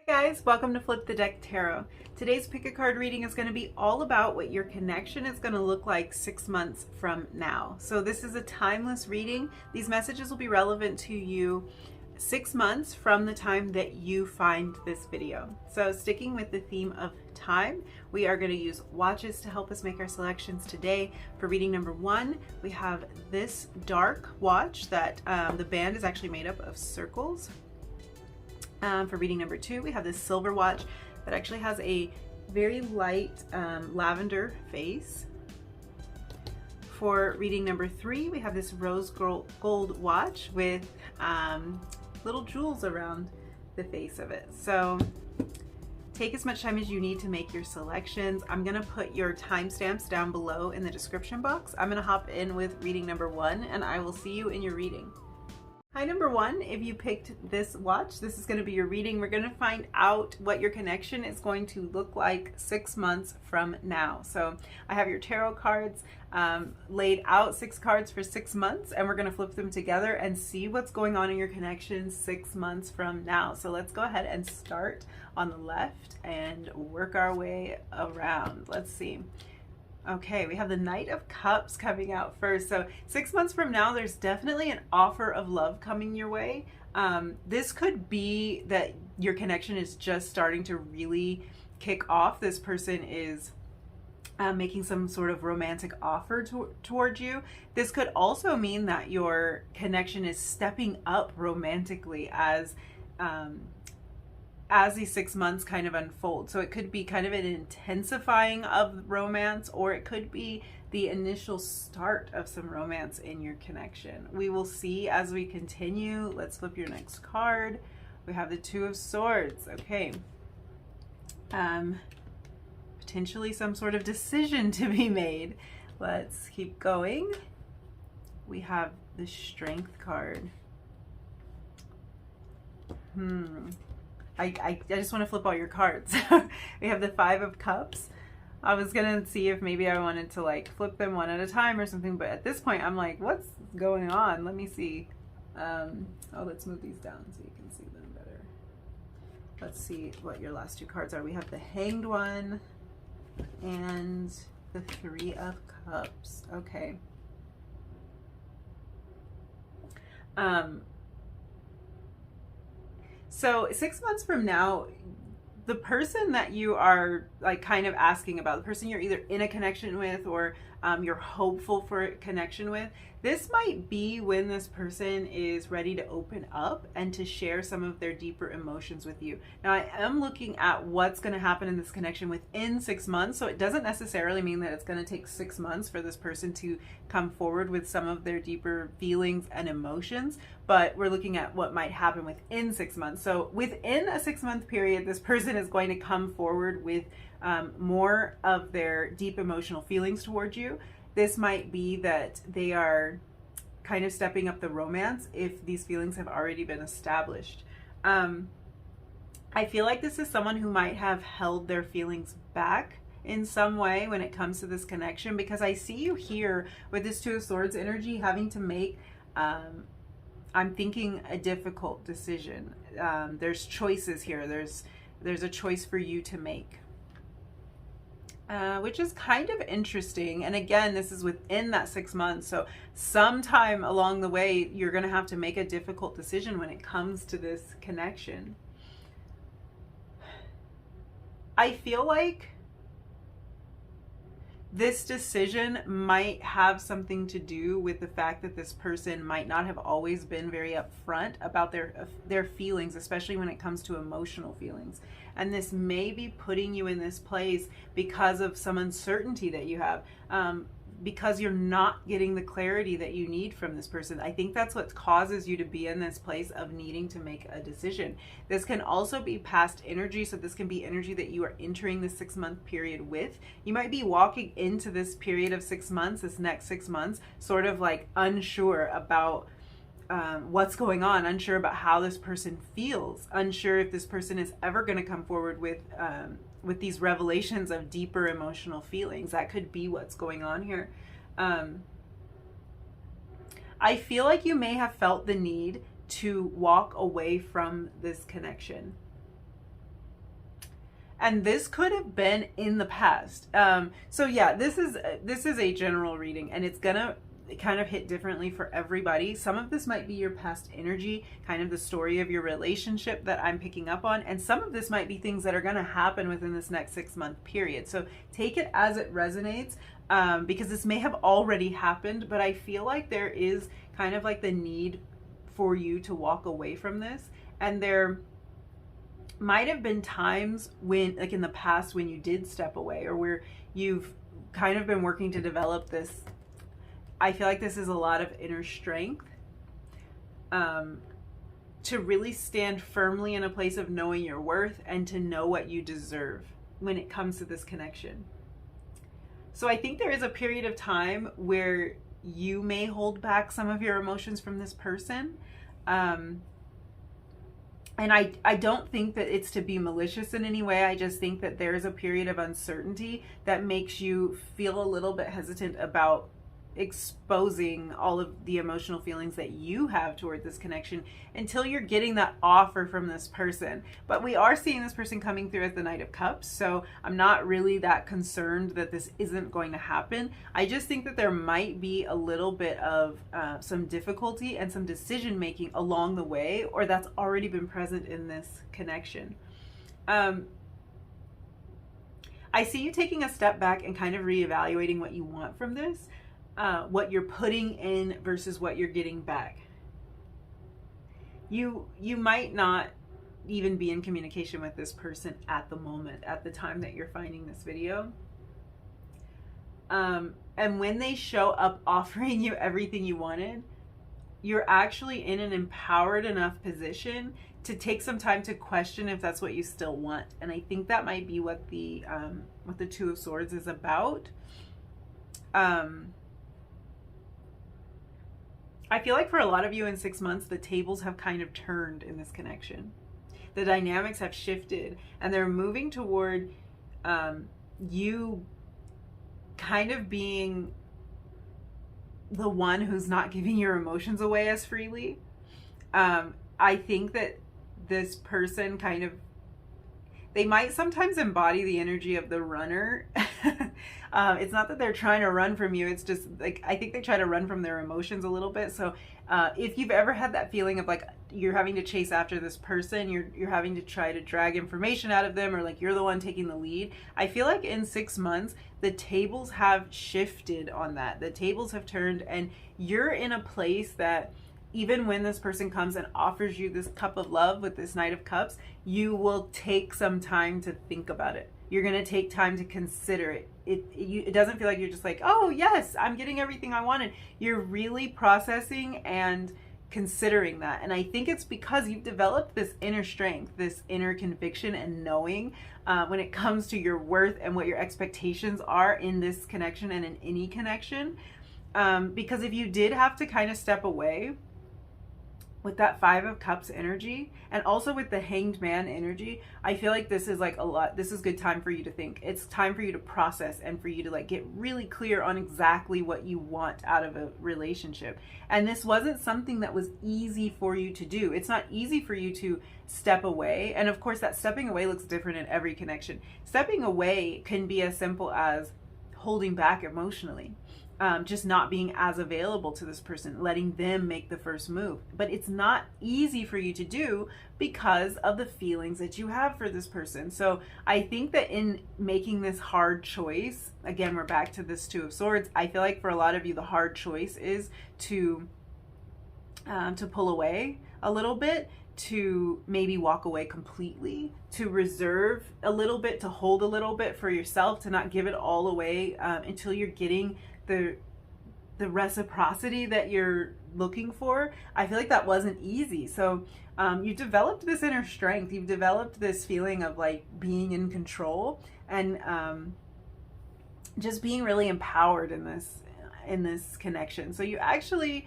Hey guys, welcome to Flip the Deck Tarot. Today's pick a card reading is going to be all about what your connection is going to look like 6 months from now. So this is a timeless reading. These messages will be relevant to you 6 months from the time that you find this video. So sticking with the theme of time, we are going to use watches to help us make our selections today. For reading number 1, we have this dark watch that the band is actually made up of circles. For reading number 2, we have this silver watch that actually has a very light lavender face. For reading number 3, we have this rose gold watch with little jewels around the face of it. So take as much time as you need to make your selections. I'm going to put your timestamps down below in the description box. I'm going to hop in with reading number 1 and I will see you in your reading. Hi, number 1, if you picked this watch, this is going to be your reading. We're going to find out what your connection is going to look like 6 months from now. So I have your tarot cards laid out, 6 cards for 6 months, and we're going to flip them together and see what's going on in your connection 6 months from now. So let's go ahead and start on the left and work our way around. Let's see. Okay, we have the Knight of Cups coming out first. So 6 months from now, there's definitely an offer of love coming your way. This could be that your connection is just starting to really kick off. This person is making some sort of romantic offer towards you. This could also mean that your connection is stepping up romantically as these 6 months kind of unfold. So it could be kind of an intensifying of romance, or it could be the initial start of some romance in your connection. We will see as we continue. Let's flip your next card. We have the Two of Swords. Okay. Potentially some sort of decision to be made. Let's keep going. We have the Strength card. I just want to flip all your cards. We have the Five of Cups. I was gonna see if maybe I wanted to like flip them one at a time or something, but at this point I'm like, what's going on? Let me see. Oh, let's move these down so you can see them better. Let's see what your last 2 cards are. We have the Hanged One and the Three of Cups. Okay. So 6 months from now, the person that you are like kind of asking about, the person you're either in a connection with or you're hopeful for a connection with, this might be when this person is ready to open up and to share some of their deeper emotions with you. Now, I am looking at what's going to happen in this connection within 6 months, so it doesn't necessarily mean that it's going to take 6 months for this person to come forward with some of their deeper feelings and emotions, but we're looking at what might happen within 6 months. So within a 6-month period, this person is going to come forward with more of their deep emotional feelings towards you. This might be that they are kind of stepping up the romance if these feelings have already been established. I feel like this is someone who might have held their feelings back in some way when it comes to this connection, because I see you here with this Two of Swords energy having to make, I'm thinking, a difficult decision. There's choices here. There's a choice for you to make. Which is kind of interesting. And again, this is within that 6 months. So sometime along the way, you're going to have to make a difficult decision when it comes to this connection. I feel like this decision might have something to do with the fact that this person might not have always been very upfront about their feelings, especially when it comes to emotional feelings. And this may be putting you in this place because of some uncertainty that you have, because you're not getting the clarity that you need from this person. I think that's what causes you to be in this place of needing to make a decision. This can also be past energy, so this can be energy that you are entering the 6-month period with. You might be walking into this period of 6 months, this next 6 months, sort of like unsure about what's going on, unsure about how this person feels, unsure if this person is ever going to come forward with these revelations of deeper emotional feelings. That could be what's going on here. I feel like you may have felt the need to walk away from this connection. And this could have been in the past. So yeah, this is a general reading, and it's gonna kind of hit differently for everybody. Some of this might be your past energy, kind of the story of your relationship that I'm picking up on, and some of this might be things that are going to happen within this next 6-month period. So take it as it resonates, because this may have already happened, but I feel like there is kind of like the need for you to walk away from this. And there might have been times when, like in the past, when you did step away, or where you've kind of been working to develop this. I feel like this is a lot of inner strength, to really stand firmly in a place of knowing your worth and to know what you deserve when it comes to this connection. So I think there is a period of time where you may hold back some of your emotions from this person. And I don't think that it's to be malicious in any way. I just think that there's a period of uncertainty that makes you feel a little bit hesitant about exposing all of the emotional feelings that you have toward this connection until you're getting that offer from this person. But we are seeing this person coming through as the Knight of Cups, so I'm not really that concerned that this isn't going to happen. I just think that there might be a little bit of some difficulty and some decision making along the way, or that's already been present in this connection. I see you taking a step back and kind of reevaluating what you want from this. What you're putting in versus what you're getting back. You might not even be in communication with this person at the moment, at the time that you're finding this video. And when they show up offering you everything you wanted, you're actually in an empowered enough position to take some time to question if that's what you still want. And I think that might be what the Two of Swords is about. I feel like for a lot of you in 6 months, the tables have kind of turned in this connection. The dynamics have shifted, and they're moving toward you kind of being the one who's not giving your emotions away as freely. I think that this person kind of, they might sometimes embody the energy of the runner. It's not that they're trying to run from you. It's just like, I think they try to run from their emotions a little bit. So if you've ever had that feeling of like you're having to chase after this person, you're having to try to drag information out of them, or like you're the one taking the lead, I feel like in 6 months, the tables have shifted on that. The tables have turned, and you're in a place that even when this person comes and offers you this cup of love with this Knight of Cups, you will take some time to think about it. You're going to take time to consider it. It doesn't feel like you're just like, oh yes, I'm getting everything I wanted. You're really processing and considering that. And I think it's because you've developed this inner strength, this inner conviction and knowing when it comes to your worth and what your expectations are in this connection and in any connection. Because if you did have to kind of step away with that Five of Cups energy, and also with the Hanged Man energy, I feel like this is like a lot. This is good time for you to think. It's time for you to process and for you to like get really clear on exactly what you want out of a relationship. And this wasn't something that was easy for you to do. It's not easy for you to step away. And of course, that stepping away looks different in every connection. Stepping away can be as simple as holding back emotionally. Just not being as available to this person, letting them make the first move. But it's not easy for you to do because of the feelings that you have for this person. So I think that in making this hard choice, again, we're back to this Two of Swords. I feel like for a lot of you, the hard choice is to pull away a little bit, to maybe walk away completely, to reserve a little bit, to hold a little bit for yourself, to not give it all away until you're getting the reciprocity that you're looking for. I feel like that wasn't easy. So you developed this inner strength. You've developed this feeling of like being in control and just being really empowered in this connection. So you'll actually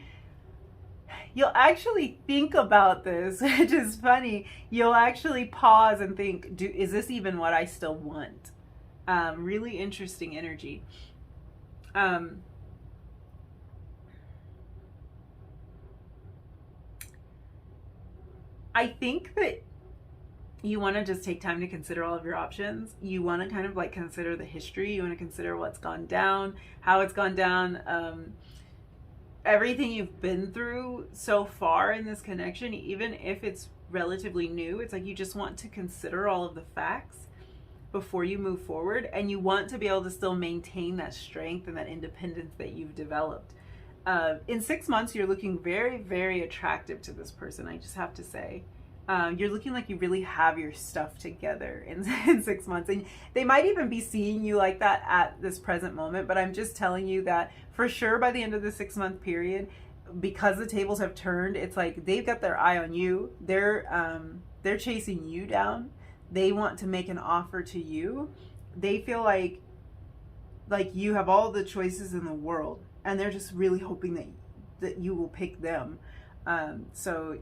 think about this, which is funny. You'll actually pause and think, is this even what I still want? Really interesting energy. I think that You want to just take time to consider all of your options. You want to kind of like consider the history. You want to consider what's gone down, how it's gone down, everything you've been through so far in this connection, even if it's relatively new. It's like you just want to consider all of the facts before you move forward, and you want to be able to still maintain that strength and that independence that you've developed. In 6 months, you're looking very, very attractive to this person, I just have to say. You're looking like you really have your stuff together in 6 months. And they might even be seeing you like that at this present moment. But I'm just telling you that for sure by the end of the 6 month period, because the tables have turned, it's like they've got their eye on you. They're chasing you down. They want to make an offer to you. They feel like you have all the choices in the world, and they're just really hoping that you will pick them. So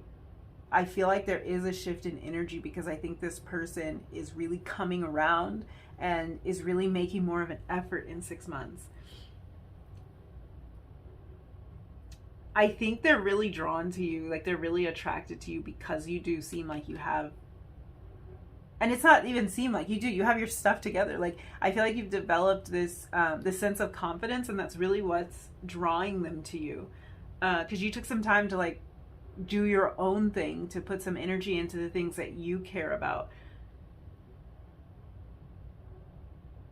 I feel like there is a shift in energy, because I think this person is really coming around and is really making more of an effort in 6 months. I think they're really drawn to you, like they're really attracted to you, because you do seem like you have, and it's not even seem like you do, you have your stuff together. Like I feel like you've developed this sense of confidence, and that's really what's drawing them to you, because you took some time to like do your own thing, to put some energy into the things that you care about.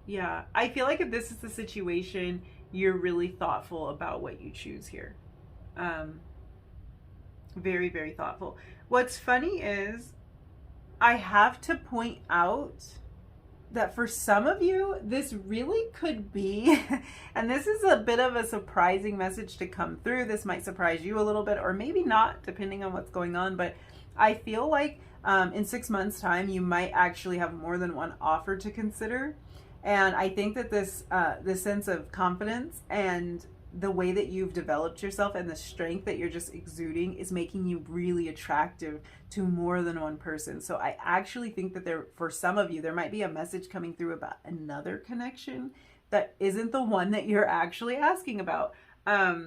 Yeah, I feel like if this is the situation, you're really thoughtful about what you choose here. Very, very thoughtful. What's funny is I have to point out that for some of you, this really could be, and this is a bit of a surprising message to come through. This might surprise you a little bit, or maybe not, depending on what's going on. But I feel like in 6 months' time, you might actually have more than one offer to consider. And I think that this sense of confidence and the way that you've developed yourself and the strength that you're just exuding is making you really attractive to more than one person. So I actually think that for some of you, there might be a message coming through about another connection that isn't the one that you're actually asking about. Now,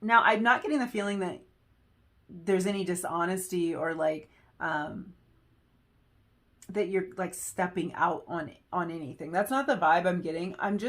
I'm not getting the feeling that there's any dishonesty or like that you're like stepping out on anything. That's not the vibe I'm getting. I'm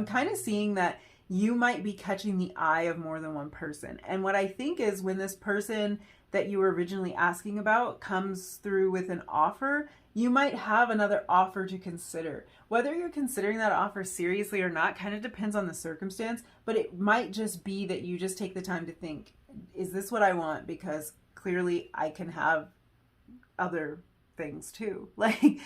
kind of seeing that you might be catching the eye of more than one person. And what I think is when this person that you were originally asking about comes through with an offer, you might have another offer to consider. Whether you're considering that offer seriously or not kind of depends on the circumstance, but it might just be that you just take the time to think, is this what I want? Because clearly I can have other things too. Like,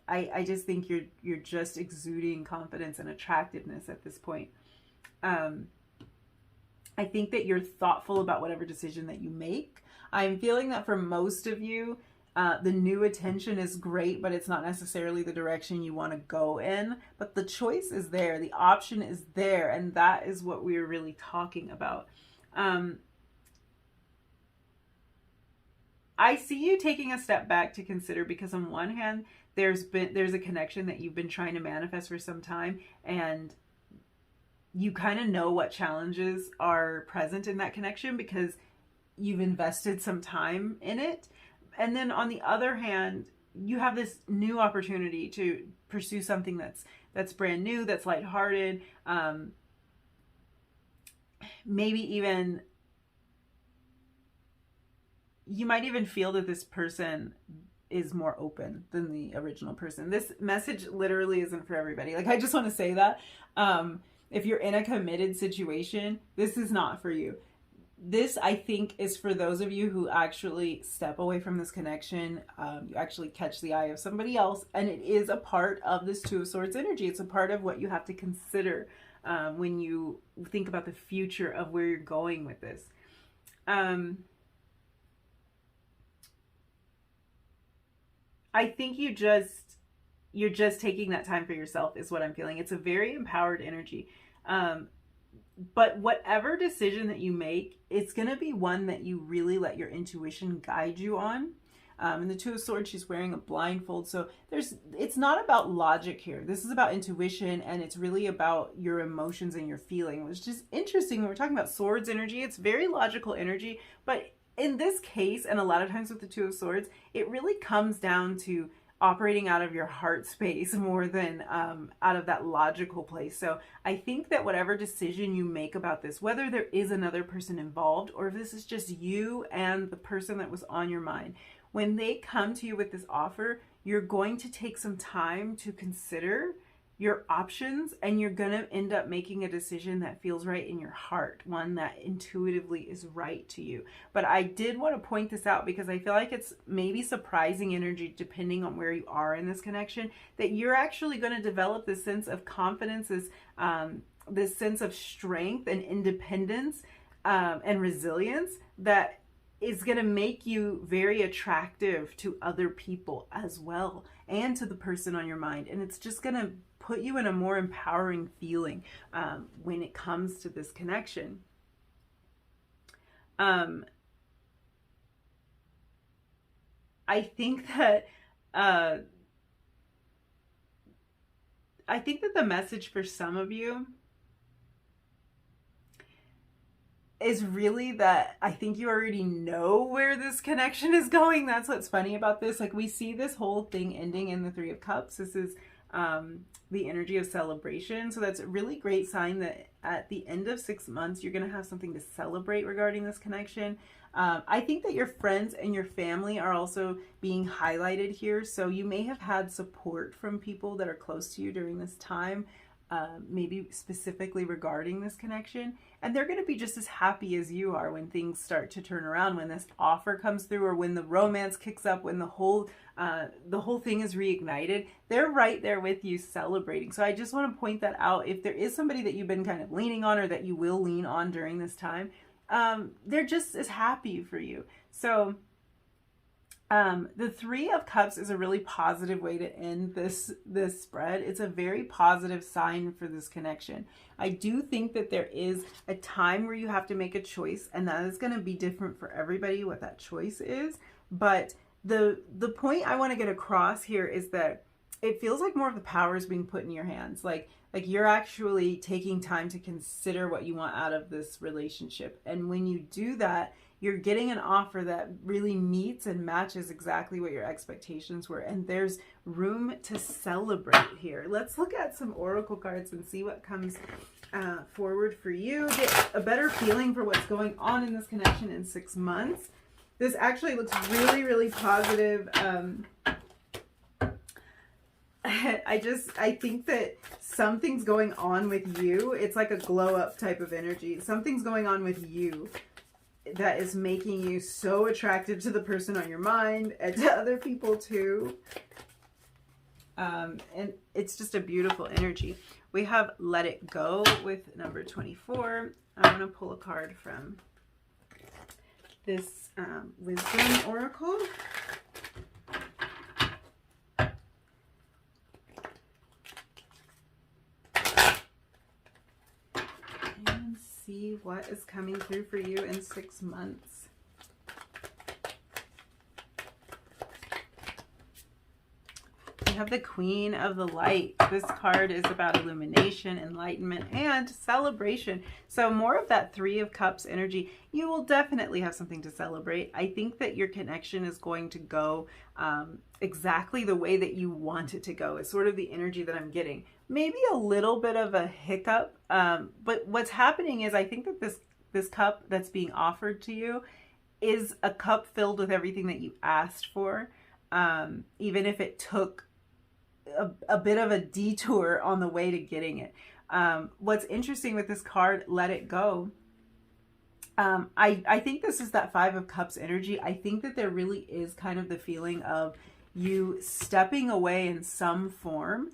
I just think you're just exuding confidence and attractiveness at this point. I think that you're thoughtful about whatever decision that you make. I'm feeling that for most of you, the new attention is great, but it's not necessarily the direction you want to go in. But the choice is there, the option is there, and that is what we're really talking about. I see you taking a step back to consider, because on one hand, there's a connection that you've been trying to manifest for some time, and you kind of know what challenges are present in that connection because you've invested some time in it. And then on the other hand, you have this new opportunity to pursue something that's brand new, that's lighthearted, maybe even you might even feel that this person is more open than the original person. This message literally isn't for everybody. Like, I just want to say that. If you're in a committed situation, this is not for you. This, I think, is for those of you who actually step away from this connection. You actually catch the eye of somebody else, and it is a part of this Two of Swords energy. It's a part of what you have to consider when you think about the future of where you're going with this. I think you're just taking that time for yourself is what I'm feeling. It's a very empowered energy. But whatever decision that you make, it's going to be one that you really let your intuition guide you on. In the Two of Swords, she's wearing a blindfold. So it's not about logic here. This is about intuition, and it's really about your emotions and your feeling, which is interesting. When we're talking about swords energy, it's very logical energy, but in this case, and a lot of times with the Two of Swords, it really comes down to operating out of your heart space more than out of that logical place. So I think that whatever decision you make about this, whether there is another person involved or if this is just you and the person that was on your mind, when they come to you with this offer, you're going to take some time to consider your options, and you're going to end up making a decision that feels right in your heart, one that intuitively is right to you. But I did want to point this out because I feel like it's maybe surprising energy depending on where you are in this connection, that you're actually going to develop this sense of confidence, this sense of strength and independence and resilience that is going to make you very attractive to other people as well, and to the person on your mind. And it's just going to put you in a more empowering feeling when it comes to this connection. I think that the message for some of you is really that I think you already know where this connection is going. That's what's funny about this. Like, we see this whole thing ending in the Three of Cups. This is the energy of celebration. So that's a really great sign that at the end of 6 months, you're going to have something to celebrate regarding this connection. I think that your friends and your family are also being highlighted here. So you may have had support from people that are close to you during this time, maybe specifically regarding this connection. And they're going to be just as happy as you are when things start to turn around, when this offer comes through, or when the romance kicks up, when the whole thing is reignited. They're right there with you celebrating. So I just want to point that out. If there is somebody that you've been kind of leaning on, or that you will lean on during this time, they're just as happy for you. So the Three of Cups is a really positive way to end this spread. It's a very positive sign for this connection. I do think that there is a time where you have to make a choice, and that is going to be different for everybody, what that choice is. But the point I want to get across here is that it feels like more of the power is being put in your hands. Like you're actually taking time to consider what you want out of this relationship. And when you do that, you're getting an offer that really meets and matches exactly what your expectations were. And there's room to celebrate here. Let's look at some oracle cards and see what comes forward for you. Get a better feeling for what's going on in this connection in 6 months. This actually looks really, really positive. I think that something's going on with you. It's like a glow up type of energy. Something's going on with you that is making you so attractive to the person on your mind and to other people too. And it's just a beautiful energy. We have Let It Go with number 24. I'm going to pull a card from this Wisdom Oracle. And see what is coming through for you in 6 months. We have the Queen of the Light. This card is about illumination, enlightenment, and celebration. So more of that Three of Cups energy. You will definitely have something to celebrate. I think that your connection is going to go exactly the way that you want it to go. It's sort of the energy that I'm getting. Maybe a little bit of a hiccup, but what's happening is I think that this cup that's being offered to you is a cup filled with everything that you asked for, even if it took a bit of a detour on the way to getting it. What's interesting with this card, Let It Go, I think this is that Five of Cups energy. I think that there really is kind of the feeling of you stepping away in some form,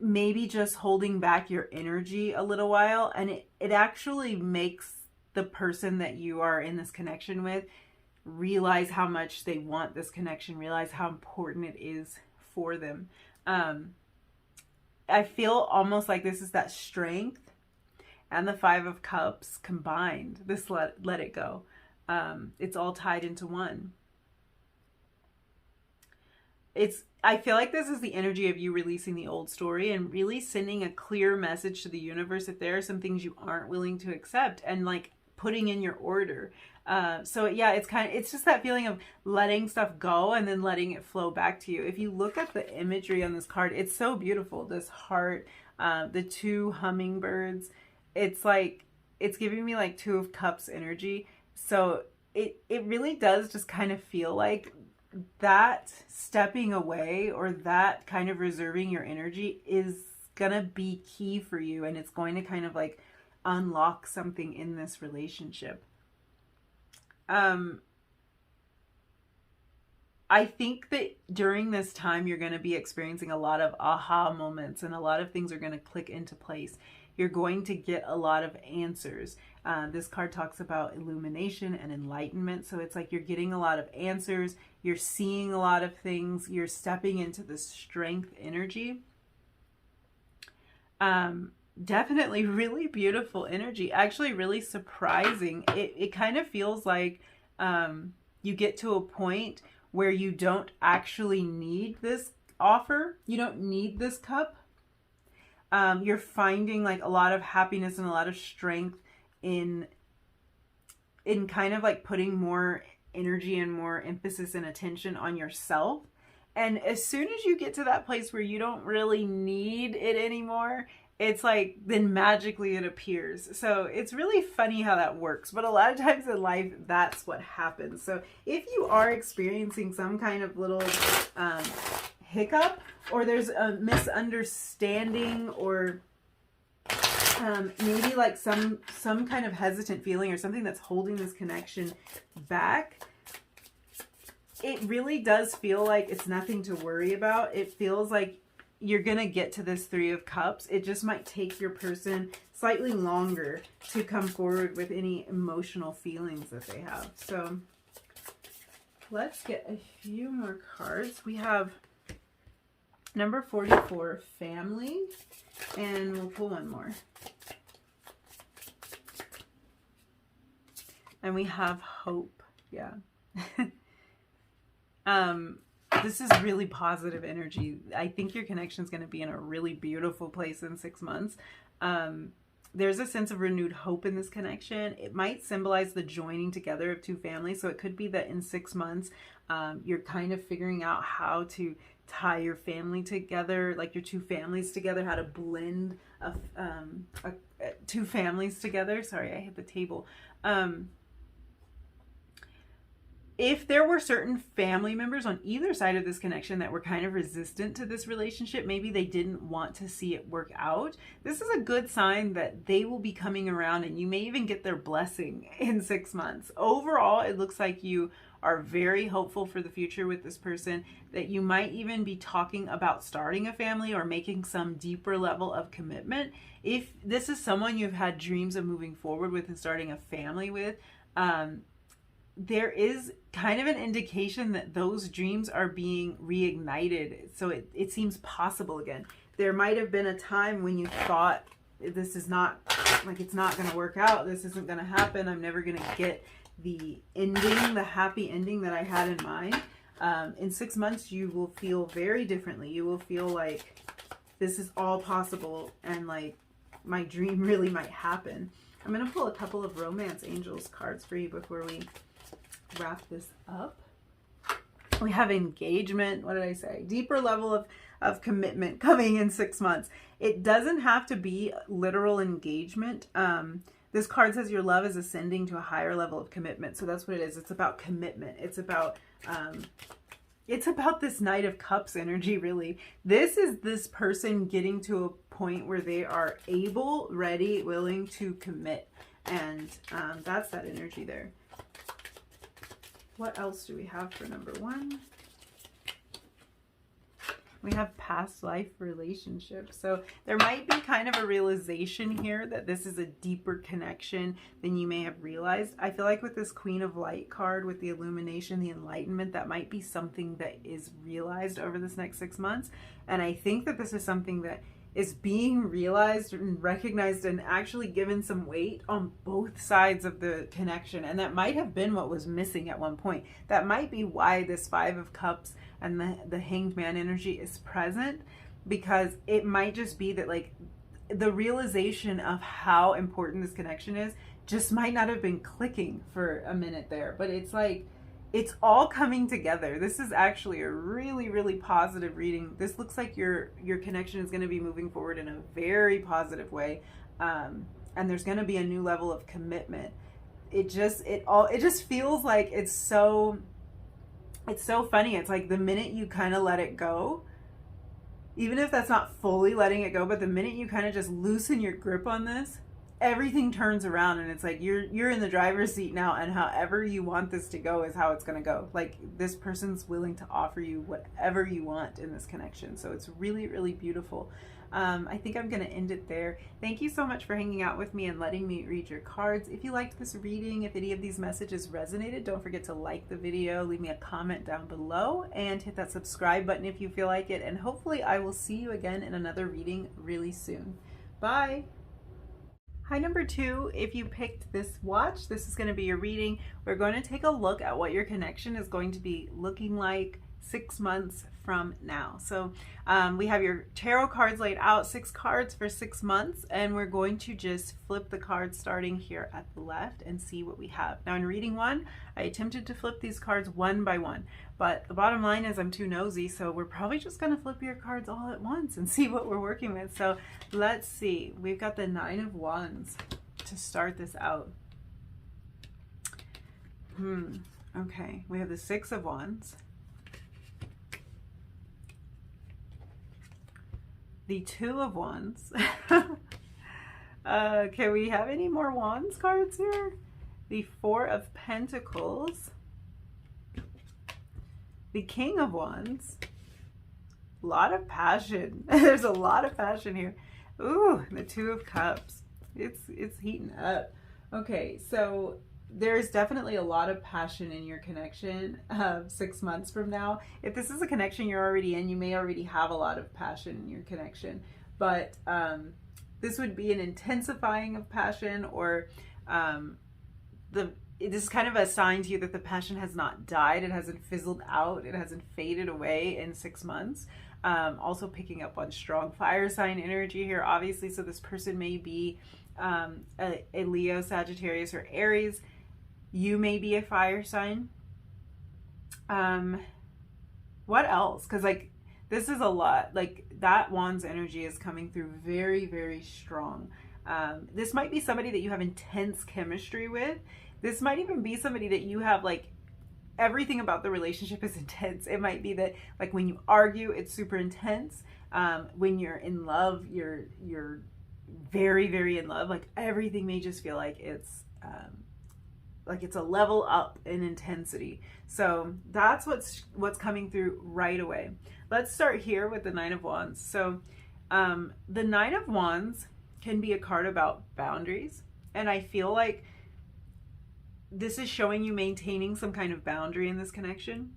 maybe just holding back your energy a little while, and it actually makes the person that you are in this connection with realize how much they want this connection, realize how important it is for them. I feel almost like this is that strength and the Five of Cups combined, this let it go. It's all tied into one. I feel like this is the energy of you releasing the old story and really sending a clear message to the universe if there are some things you aren't willing to accept, and like putting in your order. So yeah, it's just that feeling of letting stuff go and then letting it flow back to you. If you look at the imagery on this card, it's so beautiful. This heart, the two hummingbirds, it's like, it's giving me like Two of Cups energy. So it really does just kind of feel like that stepping away or that kind of reserving your energy is gonna be key for you, and it's going to kind of like unlock something in this relationship. I think that during this time you're going to be experiencing a lot of aha moments, and a lot of things are going to click into place. You're going to get a lot of answers. This card talks about illumination and enlightenment. So it's like you're getting a lot of answers. You're seeing a lot of things. You're stepping into the strength energy. Definitely really beautiful energy. Actually really surprising. It kind of feels like you get to a point where you don't actually need this offer. You don't need this cup. You're finding like a lot of happiness and a lot of strength in kind of like putting more energy and more emphasis and attention on yourself. And as soon as you get to that place where you don't really need it anymore, it's like then magically it appears. So it's really funny how that works, but a lot of times in life that's what happens. So if you are experiencing some kind of little hiccup, or there's a misunderstanding, or maybe like some kind of hesitant feeling or something that's holding this connection back, it really does feel like it's nothing to worry about. It feels like you're gonna get to this Three of Cups. It just might take your person slightly longer to come forward with any emotional feelings that they have. So let's get a few more cards. We have number 44, family, and we'll pull one more. And we have hope. Yeah. This is really positive energy. I think your connection is going to be in a really beautiful place in 6 months. There's a sense of renewed hope in this connection. It might symbolize the joining together of two families. So it could be that in 6 months, you're kind of figuring out how to tie your family together, like your two families together, how to blend two families together. Sorry, I hit the table. If there were certain family members on either side of this connection that were kind of resistant to this relationship, maybe they didn't want to see it work out, this is a good sign that they will be coming around, and you may even get their blessing in 6 months. Overall, it looks like you are very hopeful for the future with this person, that you might even be talking about starting a family or making some deeper level of commitment. If this is someone you've had dreams of moving forward with and starting a family with, there is kind of an indication that those dreams are being reignited. So it seems possible again. There might have been a time when you thought this is not, like, it's not going to work out. This isn't going to happen. I'm never going to get the ending, the happy ending that I had in mind. In 6 months, you will feel very differently. You will feel like this is all possible and like my dream really might happen. I'm going to pull a couple of Romance Angels cards for you before we wrap this up. We have engagement. What did I say? Deeper level of commitment coming in 6 months. It doesn't have to be literal engagement. This card says your love is ascending to a higher level of commitment. So that's what it is. It's about commitment. It's about this Knight of Cups energy, really. This is this person getting to a point where they are able, ready, willing to commit. And that's that energy there. What else do we have for number 1? We have past life relationships. So there might be kind of a realization here that this is a deeper connection than you may have realized. I feel like with this Queen of Light card, with the illumination, the enlightenment, that might be something that is realized over this next 6 months. And I think that this is something that is being realized and recognized and actually given some weight on both sides of the connection. And that might have been what was missing at one point. That might be why this Five of Cups and the Hanged Man energy is present, because it might just be that, like, the realization of how important this connection is just might not have been clicking for a minute there, but it's like it's all coming together. This is actually a really, really positive reading. This looks like your connection is going to be moving forward in a very positive way, and there's going to be a new level of commitment. It just feels like it's so funny. It's like the minute you kind of let it go, even if that's not fully letting it go, but the minute you kind of just loosen your grip on this, everything turns around, and it's like you're in the driver's seat now, and however you want this to go is how it's going to go. Like, this person's willing to offer you whatever you want in this connection. So it's really, really beautiful. I think I'm going to end it there. Thank you so much for hanging out with me and letting me read your cards. If you liked this reading, if any of these messages resonated, don't forget to like the video, leave me a comment down below, and hit that subscribe button if you feel like it. And hopefully I will see you again in another reading really soon. Bye. Hi, number 2. If you picked this watch, this is going to be your reading. We're going to take a look at what your connection is going to be looking like 6 months from now. So we have your tarot cards laid out, 6 cards for 6 months, and we're going to just flip the cards starting here at the left and see what we have. Now, in reading 1, I attempted to flip these cards one by one, but the bottom line is I'm too nosy, so we're probably just going to flip your cards all at once and see what we're working with. So let's see. We've got the 9 of Wands to start this out. Okay, we have the 6 of Wands, the 2 of Wands. Can we have any more Wands cards here? The 4 of Pentacles, the King of Wands. A lot of passion. There's a lot of passion here. Ooh, the 2 of Cups. It's heating up. Okay, so there's definitely a lot of passion in your connection 6 months from now. If this is a connection you're already in, you may already have a lot of passion in your connection, but this would be an intensifying of passion, or this is kind of a sign to you that the passion has not died. It hasn't fizzled out. It hasn't faded away in 6 months. Also picking up on strong fire sign energy here, obviously. So this person may be a Leo, Sagittarius, or Aries. You may be a fire sign. What else? Because like this is a lot. Like that Wands energy is coming through very, very strong. This might be somebody that you have intense chemistry with. This might even be somebody that you have like everything about the relationship is intense. It might be that like when you argue, it's super intense. When you're in love, you're very, very in love. Like everything may just feel like it's a level up in intensity. So that's what's coming through right away. Let's start here with the 9 of Wands. So the 9 of Wands can be a card about boundaries, and I feel like this is showing you maintaining some kind of boundary in this connection.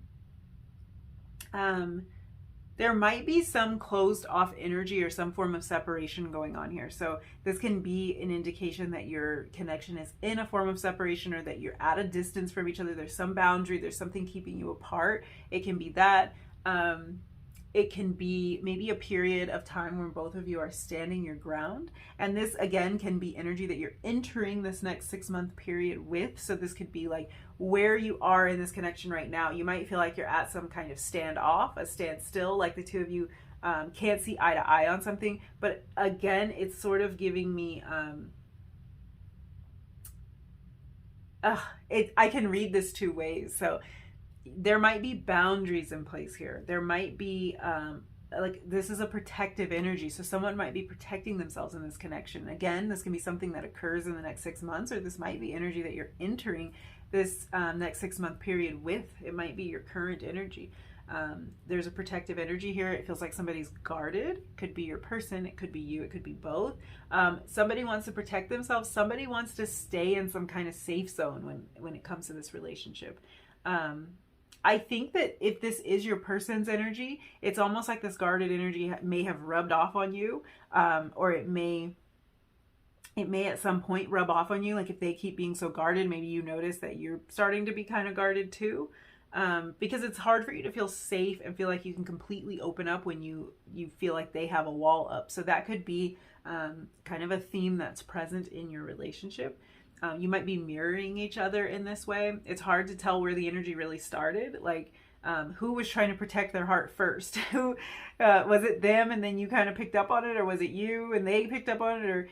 There might be some closed off energy or some form of separation going on here. So this can be an indication that your connection is in a form of separation, or that you're at a distance from each other. There's some boundary, there's something keeping you apart. It can be that. It can be maybe a period of time when both of you are standing your ground. And this again can be energy that you're entering this next 6-month period with. So this could be like where you are in this connection right now. You might feel like you're at some kind of standoff, a standstill, like the two of you can't see eye to eye on something. But again, it's sort of giving me, I can read this 2 ways. So there might be boundaries in place here. There might be like this is a protective energy. So someone might be protecting themselves in this connection. Again, this can be something that occurs in the next 6 months, or this might be energy that you're entering this next 6-month period with. It might be your current energy. There's a protective energy here. It feels like somebody's guarded. It could be your person. It could be you. It could be both. Somebody wants to protect themselves. Somebody wants to stay in some kind of safe zone when it comes to this relationship. I think that if this is your person's energy, it's almost like this guarded energy may have rubbed off on you, or it may at some point rub off on you. Like if they keep being so guarded, maybe you notice that you're starting to be kind of guarded too, because it's hard for you to feel safe and feel like you can completely open up when you feel like they have a wall up. So that could be kind of a theme that's present in your relationship. You might be mirroring each other in this way. It's hard to tell where the energy really started. Like, who was trying to protect their heart first? Who was it, them, and then you kind of picked up on it, or was it you and they picked up on it, or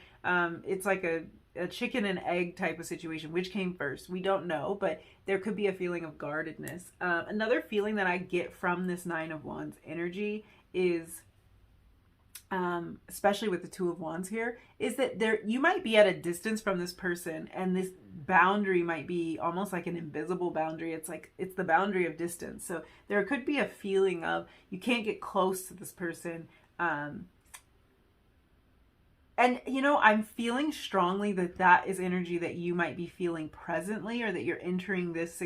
it's like a chicken and egg type of situation. Which came first? We don't know, but there could be a feeling of guardedness. Another feeling that I get from this Nine of Wands energy is, especially with the Two of Wands here, is that you might be at a distance from this person, and this boundary might be almost like an invisible boundary. It's the boundary of distance. So there could be a feeling of you can't get close to this person. And, you know, I'm feeling strongly that is energy that you might be feeling presently, or that you're entering this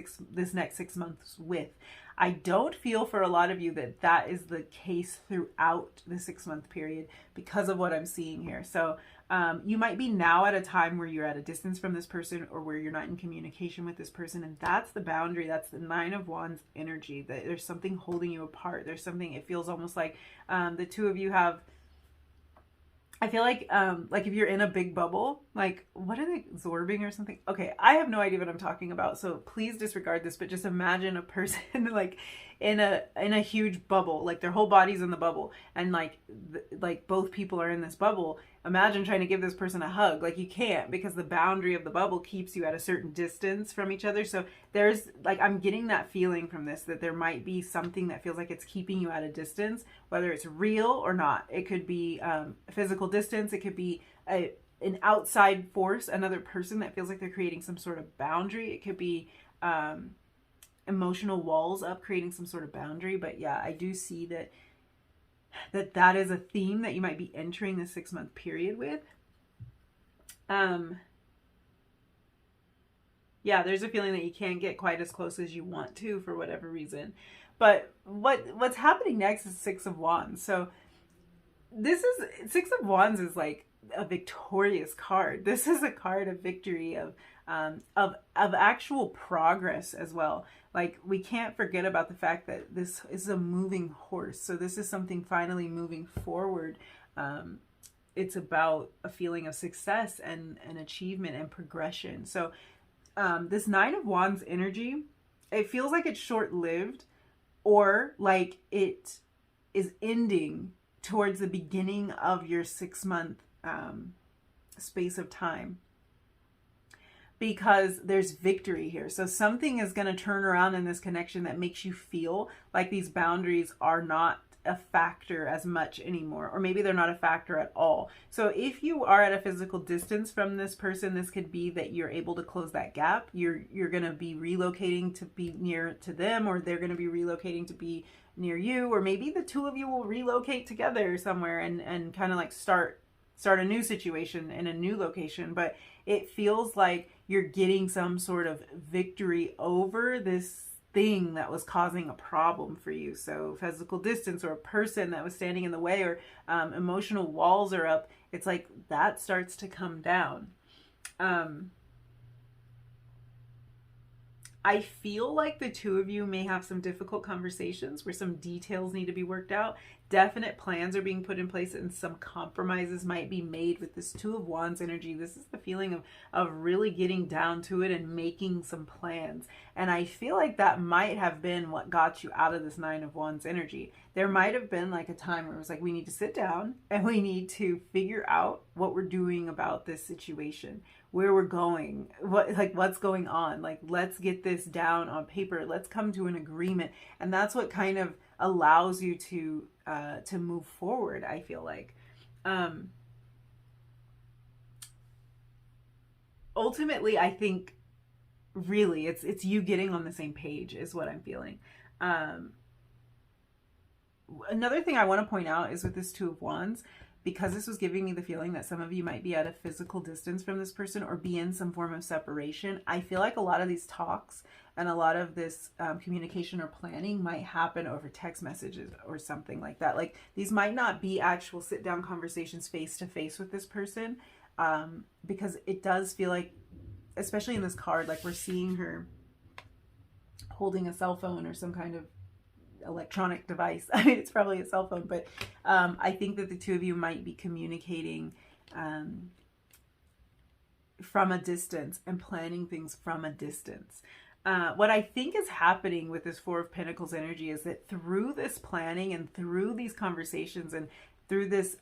next 6 months with. I don't feel for a lot of you that is the case throughout the 6 month period because of what I'm seeing here. So you might be now at a time where you're at a distance from this person, or where you're not in communication with this person. And that's the boundary. That's the Nine of Wands energy, that there's something holding you apart. There's something, it feels almost like the two of you have, I feel like if you're in a big bubble, like, what are they absorbing or something? Okay, I have no idea what I'm talking about, so please disregard this, but just imagine a person like in a huge bubble, like their whole body's in the bubble, and like both people are in this bubble. Imagine trying to give this person a hug. Like, you can't, because the boundary of the bubble keeps you at a certain distance from each other. So there's like, I'm getting that feeling from this, that there might be something that feels like it's keeping you at a distance, whether it's real or not. It could be physical distance. It could be an outside force, another person that feels like they're creating some sort of boundary. It could be emotional walls up, creating some sort of boundary. But yeah, I do see that is a theme that you might be entering the 6 month period with. Yeah, there's a feeling that you can't get quite as close as you want to for whatever reason. But what's happening next is Six of Wands. So Six of Wands is like a victorious card. This is a card of victory, of actual progress as well. Like, we can't forget about the fact that this is a moving horse. So this is something finally moving forward. It's about a feeling of success and achievement and progression. So this Nine of Wands energy, it feels like it's short-lived, or like it is ending towards the beginning of your 6 month space of time, because there's victory here. So something is going to turn around in this connection that makes you feel like these boundaries are not a factor as much anymore, or maybe they're not a factor at all. So if you are at a physical distance from this person, this could be that you're able to close that gap. You're going to be relocating to be near to them, or they're going to be relocating to be near you, or maybe the two of you will relocate together somewhere and kind of like start a new situation in a new location. But it feels like you're getting some sort of victory over this thing that was causing a problem for you. So physical distance, or a person that was standing in the way, or emotional walls are up. It's like that starts to come down. I feel like the two of you may have some difficult conversations where some details need to be worked out. Definite plans are being put in place, and some compromises might be made with this Two of Wands energy. This is the feeling of really getting down to it and making some plans. And I feel like that might have been what got you out of this Nine of Wands energy. There might have been like a time where it was like, we need to sit down and we need to figure out what we're doing about this situation, where we're going, what's going on. Like, let's get this down on paper. Let's come to an agreement. And that's what kind of allows you to move forward, I feel like. Ultimately, I think really it's you getting on the same page is what I'm feeling. Another thing I want to point out is with this Two of Wands, because this was giving me the feeling that some of you might be at a physical distance from this person, or be in some form of separation. I feel like a lot of these talks and a lot of this communication or planning might happen over text messages or something like that. Like, these might not be actual sit down conversations face to face with this person, because it does feel like, especially in this card, like we're seeing her holding a cell phone or some kind of electronic device. I mean, it's probably a cell phone, but I think that the two of you might be communicating from a distance and planning things from a distance. What I think is happening with this Four of Pentacles energy is that through this planning and through these conversations and through this,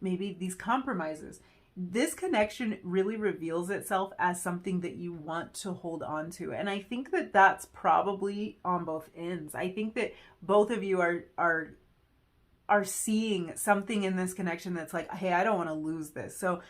maybe these compromises, this connection really reveals itself as something that you want to hold on to. And I think that that's probably on both ends. I think that both of you are seeing something in this connection that's like, hey, I don't want to lose this. So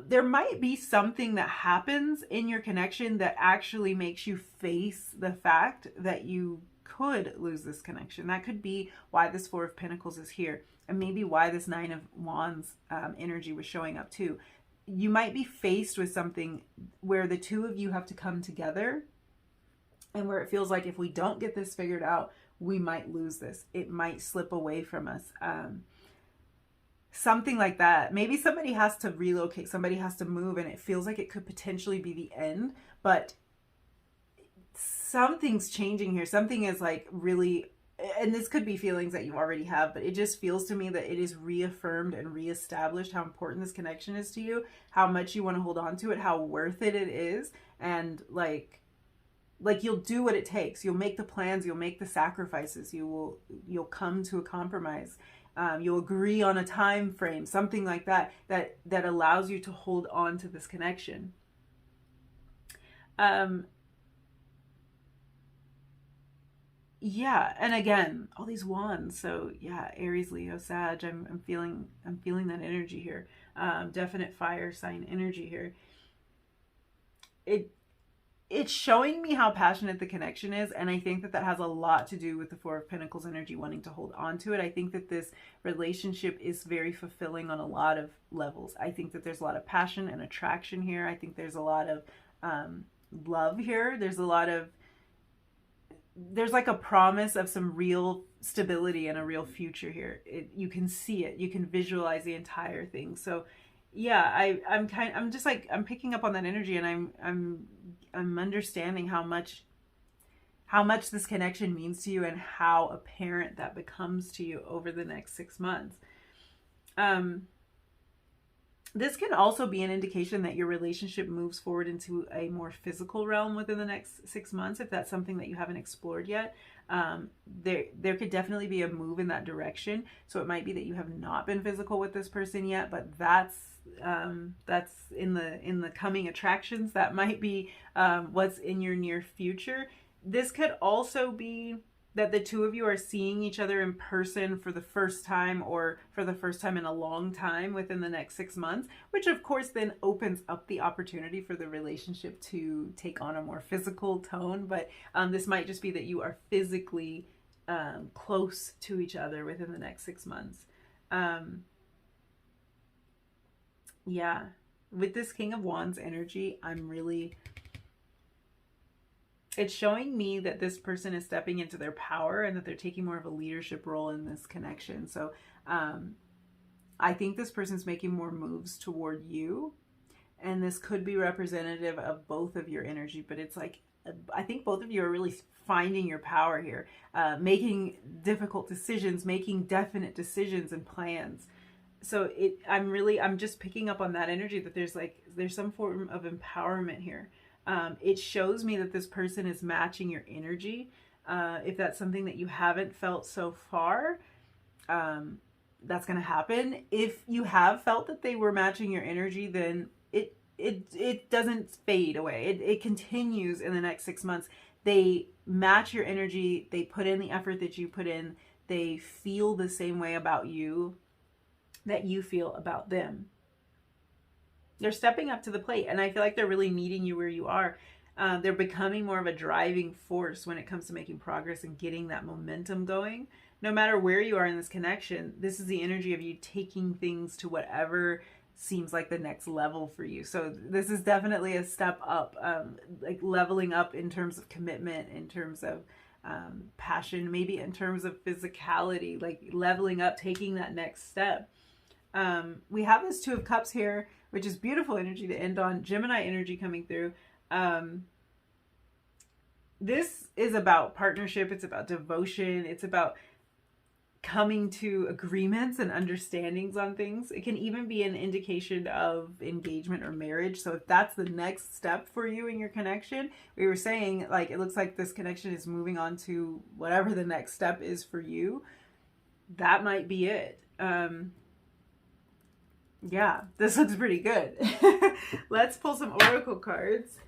there might be something that happens in your connection that actually makes you face the fact that you could lose this connection. That could be why this Four of Pentacles is here, and maybe why this Nine of Wands energy was showing up too. You might be faced with something where the two of you have to come together, and where it feels like if we don't get this figured out, we might lose this. It might slip away from us. Something like that. Maybe somebody has to relocate, somebody has to move, and it feels like it could potentially be the end, but something's changing here. Something is like really, and this could be feelings that you already have, but it just feels to me that it is reaffirmed and reestablished how important this connection is to you, how much you want to hold on to it, how worth it is, and like you'll do what it takes. You'll make the plans, you'll make the sacrifices, you'll come to a compromise. You'll agree on a time frame, something like that allows you to hold on to this connection. Yeah, and again, all these wands. So yeah, Aries, Leo, Sag. I'm feeling that energy here. Definite fire sign energy here. It's showing me how passionate the connection is, and I think that that has a lot to do with the Four of Pentacles energy, wanting to hold on to it. I think that this relationship is very fulfilling on a lot of levels. I think that there's a lot of passion and attraction here. I think there's a lot of love here. There's like a promise of some real stability and a real future here. You can see it. You can visualize the entire thing. So yeah, I'm picking up on that energy, and I'm understanding how much this connection means to you and how apparent that becomes to you over the next 6 months. This can also be an indication that your relationship moves forward into a more physical realm within the next 6 months, if that's something that you haven't explored yet. There could definitely be a move in that direction. So it might be that you have not been physical with this person yet, but that's in the coming attractions. That might be what's in your near future. This could also be that the two of you are seeing each other in person for the first time, or for the first time in a long time within the next 6 months, which of course then opens up the opportunity for the relationship to take on a more physical tone. But this might just be that you are physically close to each other within the next 6 months. Yeah, with this King of Wands energy, it's showing me that this person is stepping into their power and that they're taking more of a leadership role in this connection. So I think this person's making more moves toward you, and this could be representative of both of your energy, but it's like, I think both of you are really finding your power here, making difficult decisions, making definite decisions and plans. So I'm just picking up on that energy, that there's some form of empowerment here. It shows me that this person is matching your energy. If that's something that you haven't felt so far, that's going to happen. If you have felt that they were matching your energy, then it doesn't fade away. It continues in the next 6 months. They match your energy. They put in the effort that you put in. They feel the same way about you that you feel about them. They're stepping up to the plate, and I feel like they're really meeting you where you are. They're becoming more of a driving force when it comes to making progress and getting that momentum going. No matter where you are in this connection, this is the energy of you taking things to whatever seems like the next level for you. So this is definitely a step up, like leveling up in terms of commitment, in terms of passion, maybe in terms of physicality, like leveling up, taking that next step. We have this Two of Cups here, which is beautiful energy to end on. Gemini energy coming through. This is about partnership. It's about devotion. It's about coming to agreements and understandings on things. It can even be an indication of engagement or marriage. So if that's the next step for you in your connection, we were saying, like, it looks like this connection is moving on to whatever the next step is for you. That might be it. Yeah, this looks pretty good. Let's pull some oracle cards.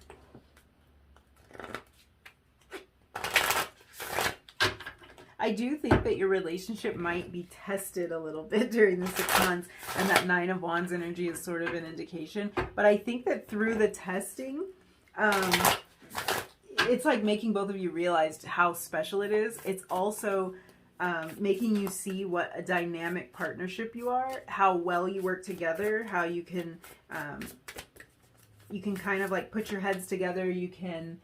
I do think that your relationship might be tested a little bit during the 6 months, and that 9 of Wands energy is sort of an indication. But I think that through the testing, it's like making both of you realize how special it is. It's also making you see what a dynamic partnership you are, how well you work together, how you can kind of like put your heads together. You can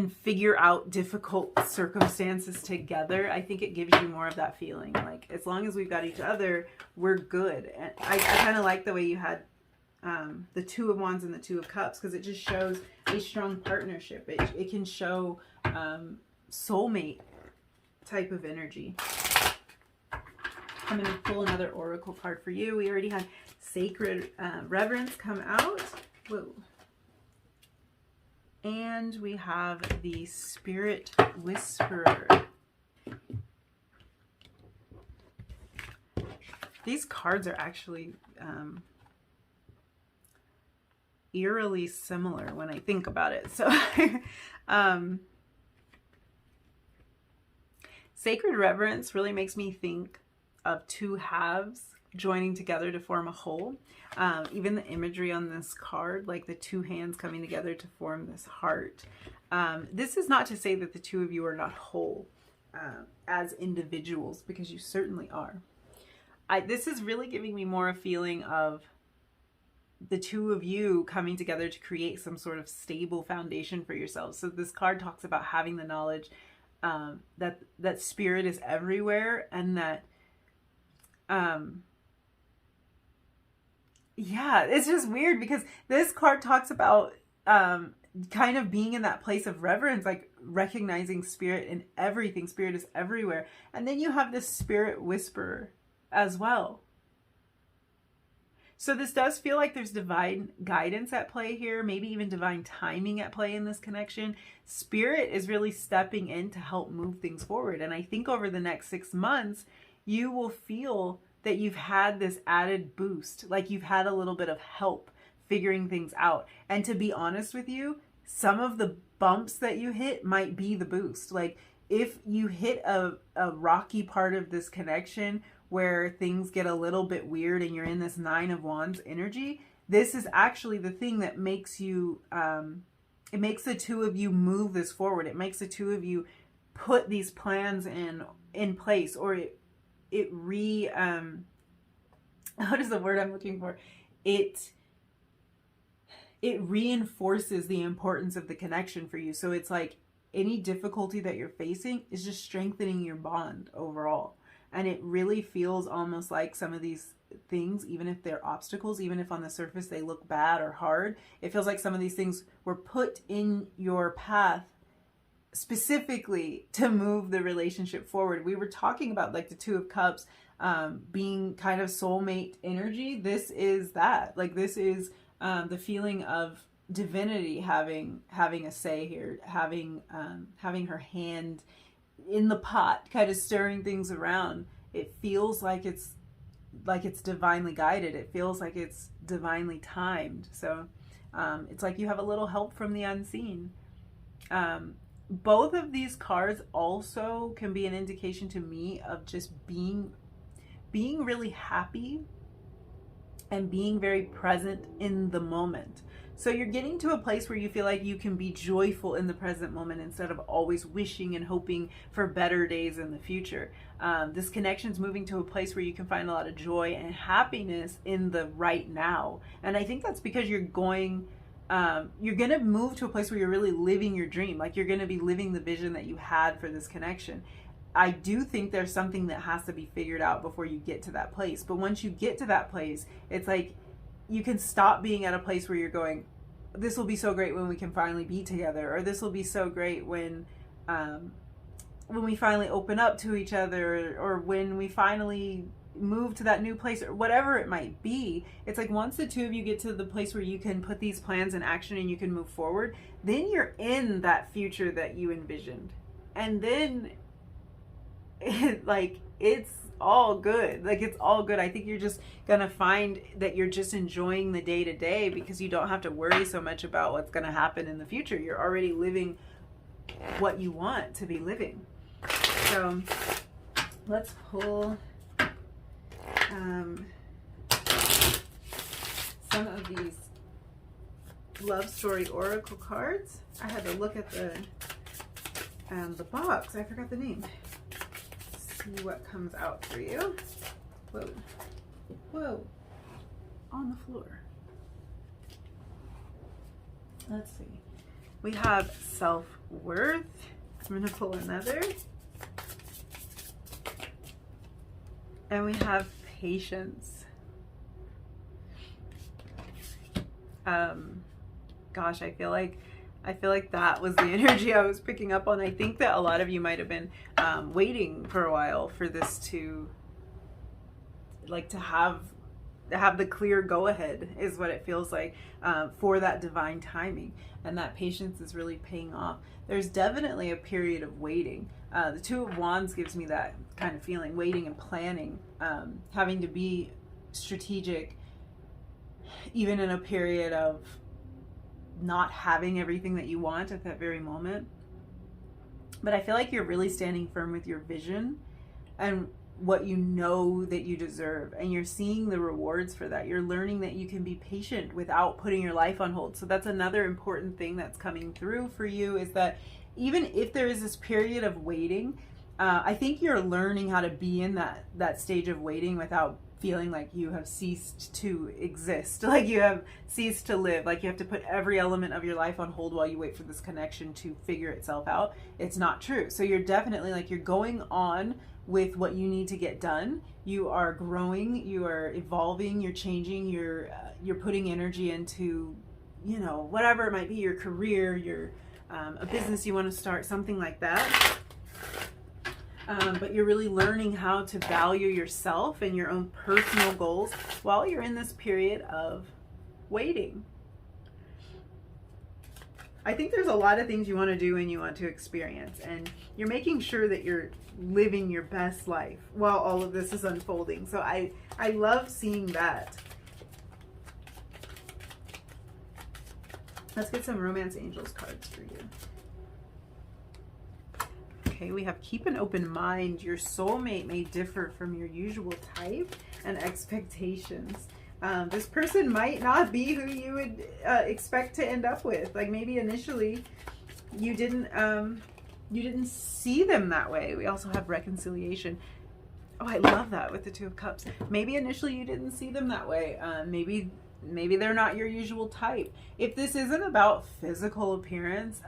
figure out difficult circumstances together. I think it gives you more of that feeling. Like, as long as we've got each other, we're good. And I kind of like the way you had the 2 of Wands and the 2 of Cups, because it just shows a strong partnership. It can show soulmate type of energy. I'm going to pull another oracle card for you. We already had Sacred Reverence come out. Whoa. And we have the Spirit Whisperer. These cards are actually eerily similar when I think about it. So, Sacred Reverence really makes me think of 2 halves joining together to form a whole. Even the imagery on this card, like the 2 hands coming together to form this heart. This is not to say that the 2 of you are not whole as individuals, because you certainly are. This is really giving me more a feeling of the 2 of you coming together to create some sort of stable foundation for yourselves. So this card talks about having the knowledge that spirit is everywhere, and that yeah, it's just weird because this card talks about kind of being in that place of reverence, like recognizing spirit in everything. Spirit is everywhere. And then you have this Spirit Whisperer as well. So this does feel like there's divine guidance at play here, maybe even divine timing at play in this connection. Spirit is really stepping in to help move things forward. And I think over the next 6 months, you will feel that you've had this added boost, like you've had a little bit of help figuring things out. And to be honest with you, some of the bumps that you hit might be the boost. Like, if you hit a rocky part of this connection where things get a little bit weird and you're in this 9 of Wands energy, this is actually the thing that makes you, it makes the 2 of you move this forward. It makes the 2 of you put these plans in place, or what is the word I'm looking for? It reinforces the importance of the connection for you. So it's like any difficulty that you're facing is just strengthening your bond overall. And it really feels almost like some of these things, even if they're obstacles, even if on the surface they look bad or hard, it feels like some of these things were put in your path specifically to move the relationship forward. We were talking about like the 2 of Cups being kind of soulmate energy. This is that. Like, this is the feeling of divinity having a say here, having her hand in the pot, kind of stirring things around. It feels like it's divinely guided. It feels like it's divinely timed. So it's like you have a little help from the unseen. Both of these cards also can be an indication to me of just being really happy and being very present in the moment. So you're getting to a place where you feel like you can be joyful in the present moment instead of always wishing and hoping for better days in the future. This connection is moving to a place where you can find a lot of joy and happiness in the right now. And I think that's because you're going to move to a place where you're really living your dream. Like, you're going to be living the vision that you had for this connection. I do think there's something that has to be figured out before you get to that place. But once you get to that place, it's like you can stop being at a place where you're going, this will be so great when we can finally be together, or this will be so great when when we finally open up to each other, or when we finally move to that new place, or whatever it might be, it's like once the two of you get to the place where you can put these plans in action and you can move forward, then you're in that future that you envisioned. And then it's all good. Like, it's all good. I think you're just gonna find that you're just enjoying the day to day, because you don't have to worry so much about what's gonna happen in the future. You're already living what you want to be living. So let's pull some of these love story oracle cards. I had to look at the box. I forgot the name. See what comes out for you. Whoa, whoa, on the floor. Let's see. We have self-worth. I'm gonna pull another. And we have patience. Gosh, I feel like that was the energy I was picking up on. I think that a lot of you might have been waiting for a while for this to, like, to have the clear go-ahead, is what it feels like, for that divine timing. And that patience is really paying off. There's definitely a period of waiting. The Two of Wands gives me that kind of feeling, waiting and planning, having to be strategic, even in a period of not having everything that you want at that very moment. But I feel like you're really standing firm with your vision and what you know that you deserve, and you're seeing the rewards for that. You're learning that you can be patient without putting your life on hold. So that's another important thing that's coming through for you, is that even if there is this period of waiting, I think you're learning how to be in that stage of waiting without feeling like you have ceased to exist, like you have ceased to live, like you have to put every element of your life on hold while you wait for this connection to figure itself out. It's not true. So you're definitely, like, you're going on with what you need to get done. You are growing, you are evolving, you're changing, you're putting energy into, you know, whatever it might be, your career, your a business you want to start, something like that. But you're really learning how to value yourself and your own personal goals while you're in this period of waiting. I think there's a lot of things you want to do and you want to experience, and you're making sure that you're living your best life while all of this is unfolding. So I love seeing that. Let's get some Romance Angels cards for you. Okay, we have keep an open mind. Your soulmate may differ from your usual type and expectations. This person might not be who you would expect to end up with. Like, maybe initially you didn't see them that way. We also have reconciliation. Oh, I love that with the Two of Cups. Maybe initially you didn't see them that way. Maybe they're not your usual type. If this isn't about physical appearance,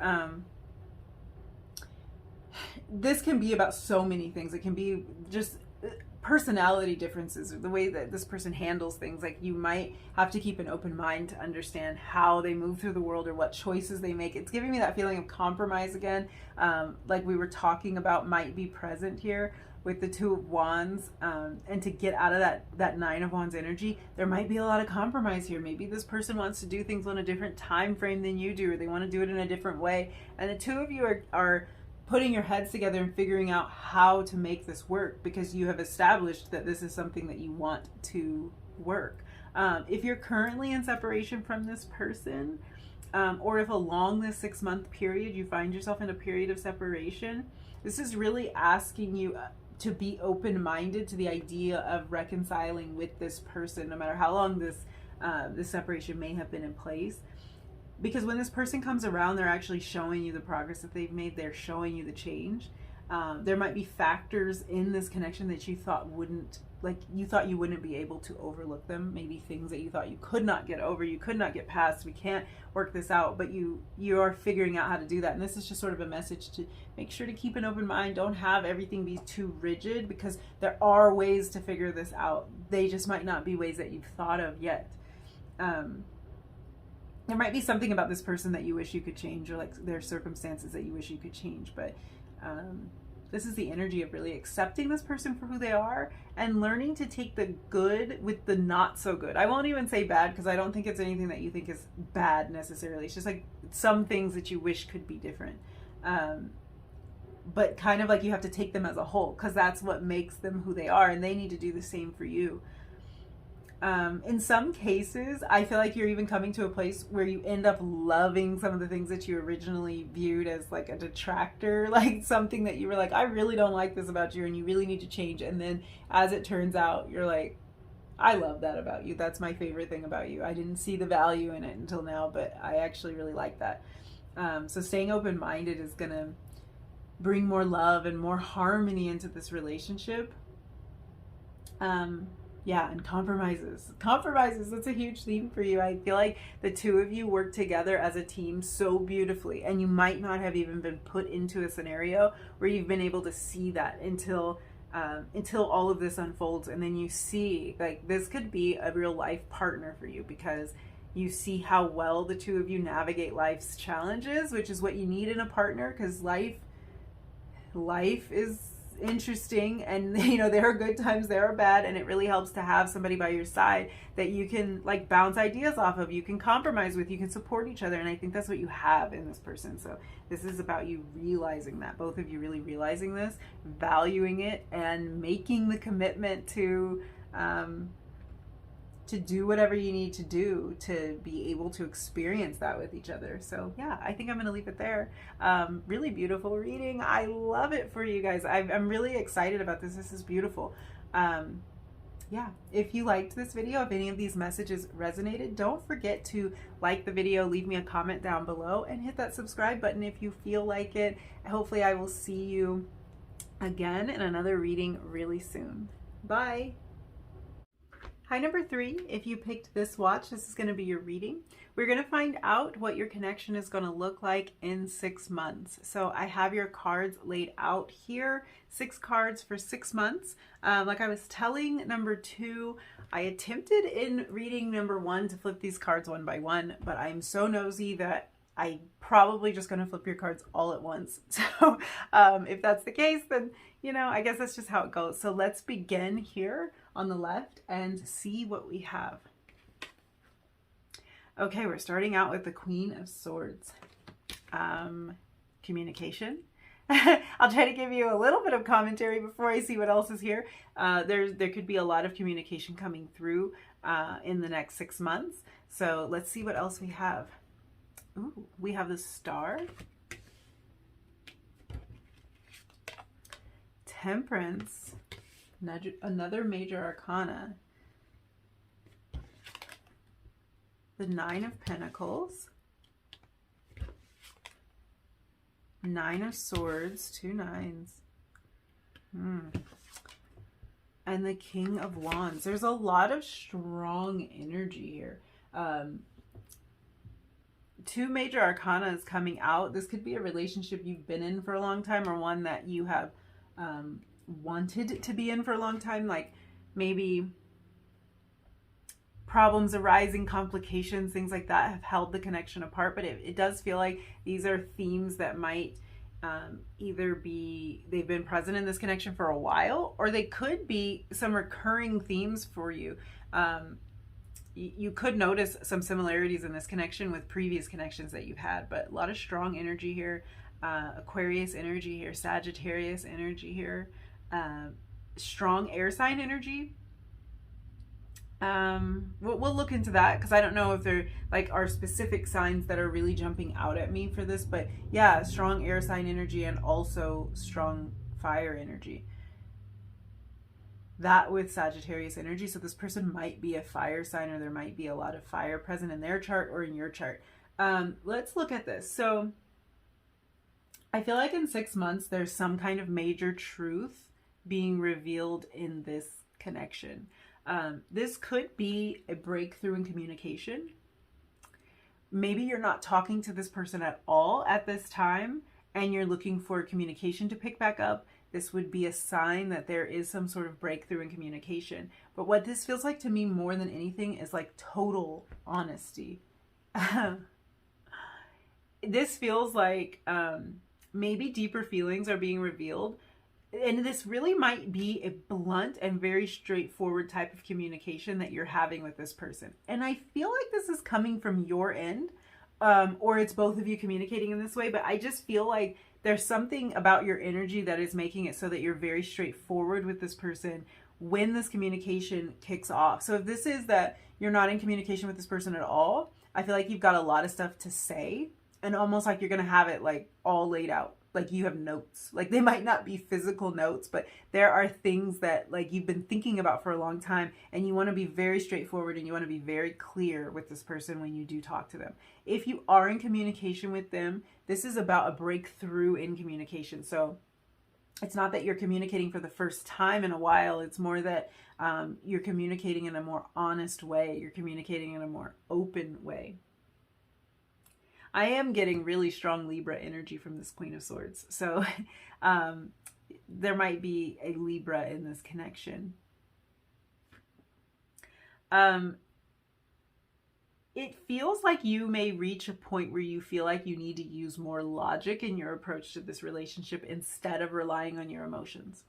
this can be about so many things. It can be just personality differences, or the way that this person handles things. Like, you might have to keep an open mind to understand how they move through the world or what choices they make. It's giving me that feeling of compromise again, like we were talking about, might be present here with the Two of Wands. And to get out of that Nine of Wands energy, there might be a lot of compromise here. Maybe this person wants to do things on a different time frame than you do, or they want to do it in a different way, and the two of you are putting your heads together and figuring out how to make this work, because you have established that this is something that you want to work. If you're currently in separation from this person, or if along this 6-month period you find yourself in a period of separation, this is really asking you to be open-minded to the idea of reconciling with this person, no matter how long this separation may have been in place. Because when this person comes around, they're actually showing you the progress that they've made. They're showing you the change. There might be factors in this connection that you thought you wouldn't be able to overlook them. Maybe things that you thought you could not get over, you could not get past. We can't work this out, but you are figuring out how to do that. And this is just sort of a message to make sure to keep an open mind. Don't have everything be too rigid, because there are ways to figure this out. They just might not be ways that you've thought of yet. There might be something about this person that you wish you could change, or like their circumstances that you wish you could change, but This is the energy of really accepting this person for who they are and learning to take the good with the not so good. I won't even say bad because I don't think it's anything that you think is bad necessarily. It's just like some things that you wish could be different. But kind of like you have to take them as a whole because that's what makes them who they are, and they need to do the same for you. In some cases, I feel like you're even coming to a place where you end up loving some of the things that you originally viewed as like a detractor, like something that you were like, I really don't like this about you and you really need to change. And then as it turns out, you're like, I love that about you. That's my favorite thing about you. I didn't see the value in it until now, but I actually really like that. So staying open-minded is going to bring more love and more harmony into this relationship. Yeah, and compromises. Compromises, that's a huge theme for you. I feel like the two of you work together as a team so beautifully, and you might not have even been put into a scenario where you've been able to see that until all of this unfolds, and then you see, like, this could be a real life partner for you because you see how well the two of you navigate life's challenges, which is what you need in a partner, because life is interesting, and you know, there are good times, there are bad, and it really helps to have somebody by your side that you can like bounce ideas off of, you can compromise with, you can support each other. And I think that's what you have in this person. So this is about you realizing that, both of you really realizing this, valuing it, and making the commitment to do whatever you need to do to be able to experience that with each other. So yeah, I think I'm going to leave it there. Really beautiful reading. I love it for you guys. I'm really excited about this. This is beautiful. Yeah, if you liked this video, if any of these messages resonated, don't forget to like the video, leave me a comment down below, and hit that subscribe button if you feel like it. Hopefully I will see you again in another reading really soon. Bye. Hi, number 3. If you picked this watch, this is going to be your reading. We're going to find out what your connection is going to look like in 6 months. So I have your cards laid out here, 6 cards for 6 months. Like I was telling number 2, I attempted in reading number 1 to flip these cards one by one, but I'm so nosy that I'm probably just going to flip your cards all at once. So if that's the case, then, you know, I guess that's just how it goes. So let's begin here on the left and see what we have. Okay, we're starting out with the Queen of Swords. Communication. I'll try to give you a little bit of commentary before I see what else is here. There could be a lot of communication coming through in the next 6 months. So let's see what else we have. Ooh, we have the Star, Temperance, another major arcana, the 9 of Pentacles, 9 of Swords, 2 9s, and the King of Wands. There's a lot of strong energy here. 2 major arcanas coming out. This could be a relationship you've been in for a long time, or one that you have wanted to be in for a long time. Like maybe problems arising, complications, things like that have held the connection apart. But it does feel like these are themes that might either be they've been present in this connection for a while, or they could be some recurring themes for you. You could notice some similarities in this connection with previous connections that you've had, but a lot of strong energy here. Aquarius energy here, Sagittarius energy here, strong air sign energy. We'll look into that because I don't know if there are specific signs that are really jumping out at me for this, but yeah, strong air sign energy and also strong fire energy. That with Sagittarius energy. So this person might be a fire sign, or there might be a lot of fire present in their chart or in your chart. Let's look at this. So I feel like in 6 months, there's some kind of major truth being revealed in this connection. This could be a breakthrough in communication. Maybe you're not talking to this person at all at this time, and you're looking for communication to pick back up. This would be a sign that there is some sort of breakthrough in communication. But what this feels like to me more than anything is like total honesty. This feels like maybe deeper feelings are being revealed. And this really might be a blunt and very straightforward type of communication that you're having with this person. And I feel like this is coming from your end, or it's both of you communicating in this way, but I just feel like there's something about your energy that is making it so that you're very straightforward with this person when this communication kicks off. So if this is that you're not in communication with this person at all, I feel like you've got a lot of stuff to say, and almost like you're going to have it like all laid out. Like you have notes. Like they might not be physical notes, but there are things that like you've been thinking about for a long time, and you want to be very straightforward and you want to be very clear with this person when you do talk to them. If you are in communication with them, this is about a breakthrough in communication. So it's not that you're communicating for the first time in a while. It's more that you're communicating in a more honest way. You're communicating in a more open way. I am getting really strong Libra energy from this Queen of Swords. So there might be a Libra in this connection. It feels like you may reach a point where you feel like you need to use more logic in your approach to this relationship instead of relying on your emotions.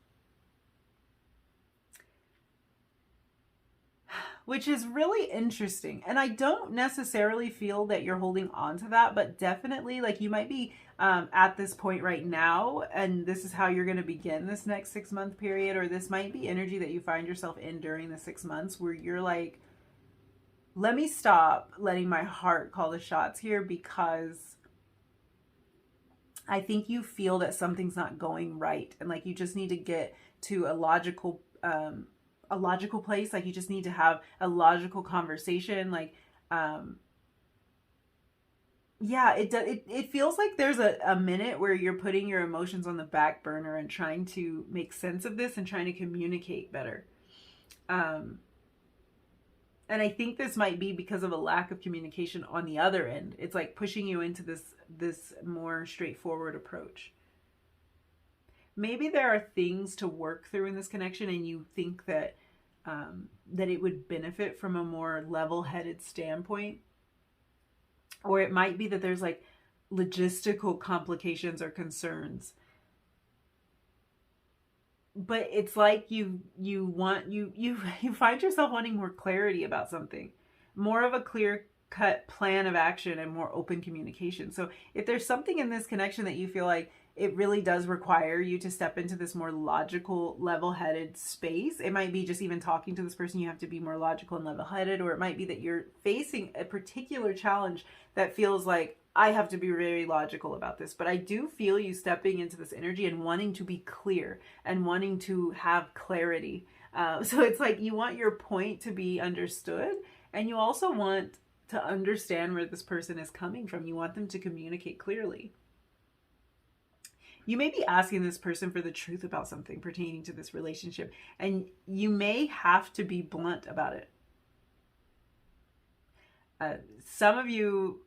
Which is really interesting. And I don't necessarily feel that you're holding on to that, but definitely like you might be at this point right now, and this is how you're going to begin this next 6-month period, or this might be energy that you find yourself in during the 6 months where you're like, let me stop letting my heart call the shots here, because I think you feel that something's not going right, and like you just need to get to a logical place. Like you just need to have a logical conversation. Like yeah, it feels like there's a minute where you're putting your emotions on the back burner and trying to make sense of this and trying to communicate better. And I think this might be because of a lack of communication on the other end. It's like pushing you into this more straightforward approach. Maybe there are things to work through in this connection, and you think that that it would benefit from a more level-headed standpoint. Or it might be that there's like logistical complications or concerns. But it's like you find yourself wanting more clarity about something, more of a clear-cut plan of action and more open communication. So if there's something in this connection that you feel like it really does require you to step into this more logical, level-headed space, it might be just even talking to this person, you have to be more logical and level-headed, or it might be that you're facing a particular challenge that feels like, I have to be very logical about this. But I do feel you stepping into this energy and wanting to be clear and wanting to have clarity. So it's like you want your point to be understood, and you also want to understand where this person is coming from. You want them to communicate clearly. You may be asking this person for the truth about something pertaining to this relationship, and you may have to be blunt about it. Some of you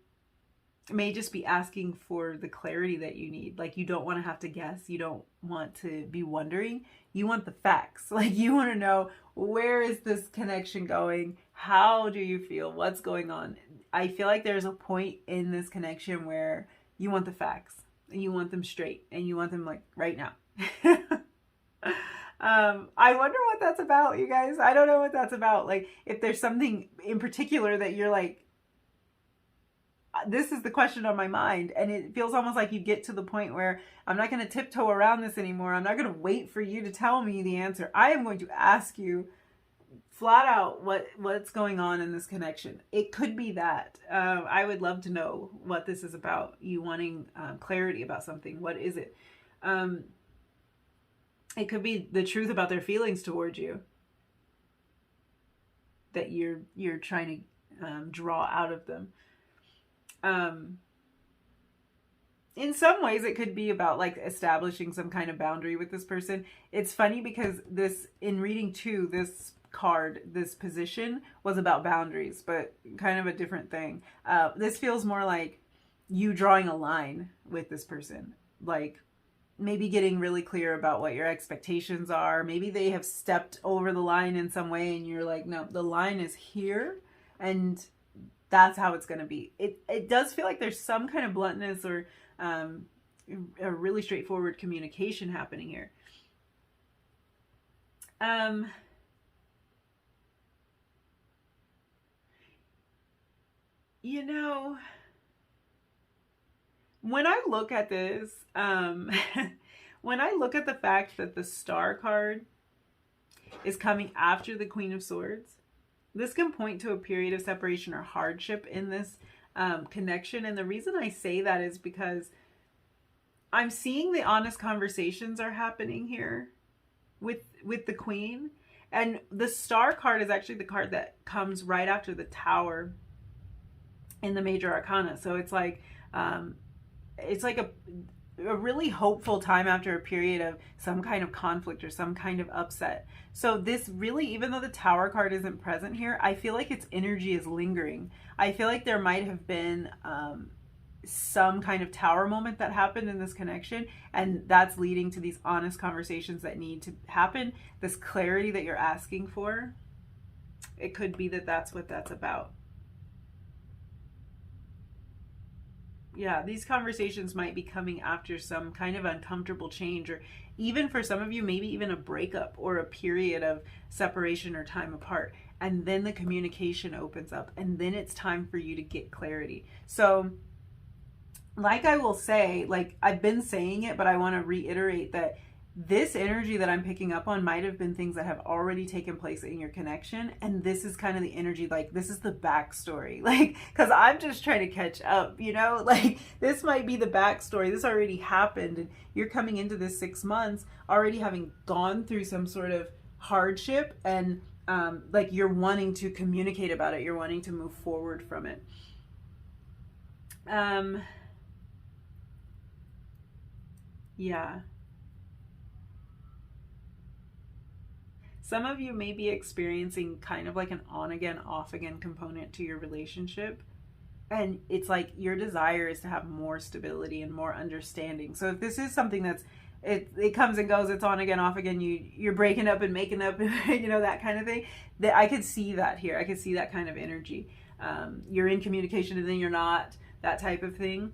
may just be asking for the clarity that you need. Like you don't want to have to guess. You don't want to be wondering. You want the facts. Like you want to know, where is this connection going? How do you feel? What's going on? I feel like there's a point in this connection where you want the facts, and you want them straight, and you want them like right now. I wonder what that's about, you guys. I don't know what that's about. Like if there's something in particular that you're like, this is the question on my mind, and it feels almost like you get to the point where I'm not going to tiptoe around this anymore. I'm not going to wait for you to tell me the answer. I am going to ask you flat out what's going on in this connection. It could be that. I would love to know what this is about. You wanting clarity about something. What is it? It could be the truth about their feelings towards you that you're trying to draw out of them. In some ways it could be about like establishing some kind of boundary with this person. It's funny because this, in reading 2, this card, this position was about boundaries, but kind of a different thing. This feels more like you drawing a line with this person, like maybe getting really clear about what your expectations are. Maybe they have stepped over the line in some way and you're like, no, the line is here, and that's how it's going to be. It does feel like there's some kind of bluntness or a really straightforward communication happening here. Um, you know, when I look at this, when I look at the fact that the Star card is coming after the Queen of Swords, this can point to a period of separation or hardship in this connection. And the reason I say that is because I'm seeing the honest conversations are happening here with the Queen. And the Star card is actually the card that comes right after the Tower in the Major Arcana. So it's like a really hopeful time after a period of some kind of conflict or some kind of upset. So this really, even though the Tower card isn't present here, I feel like its energy is lingering. I feel like there might have been some kind of Tower moment that happened in this connection, and that's leading to these honest conversations that need to happen, this clarity that you're asking for. It could be that that's what that's about. Yeah, these conversations might be coming after some kind of uncomfortable change, or even for some of you, maybe even a breakup or a period of separation or time apart. And then the communication opens up, and then it's time for you to get clarity. So, like I will say, like I've been saying it, but I want to reiterate that this energy that I'm picking up on might have been things that have already taken place in your connection. And this is kind of the energy, like this is the backstory, like, because I'm just trying to catch up, you know, like this might be the backstory. This already happened, and you're coming into this 6 months already having gone through some sort of hardship, and like you're wanting to communicate about it. You're wanting to move forward from it. Yeah. Some of you may be experiencing kind of like an on again, off again component to your relationship. And it's like your desire is to have more stability and more understanding. So if this is something that's, it comes and goes, it's on again, off again, you're breaking up and making up, you know, that kind of thing. That I could see that here. I could see that kind of energy. You're in communication and then you're not, that type of thing.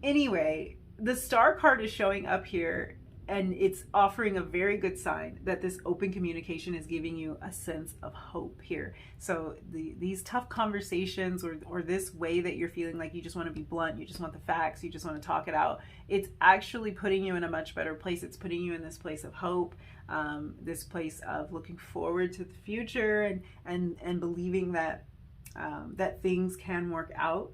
Anyway, the Star card is showing up here, and it's offering a very good sign that this open communication is giving you a sense of hope here. So these tough conversations, or this way that you're feeling like you just want to be blunt, you just want the facts, you just want to talk it out, it's actually putting you in a much better place. It's putting you in this place of hope, this place of looking forward to the future, and believing that that things can work out.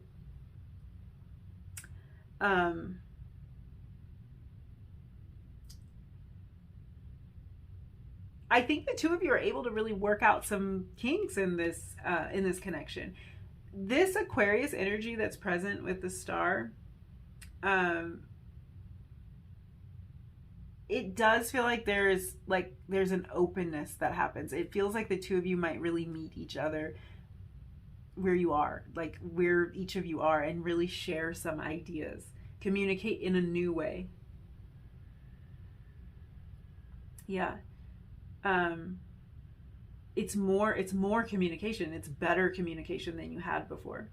I think the two of you are able to really work out some kinks in this connection. This Aquarius energy that's present with the Star, it does feel like there's an openness that happens. It feels like the two of you might really meet each other where you are, like where each of you are, and really share some ideas, communicate in a new way. Yeah. It's more communication. It's better communication than you had before.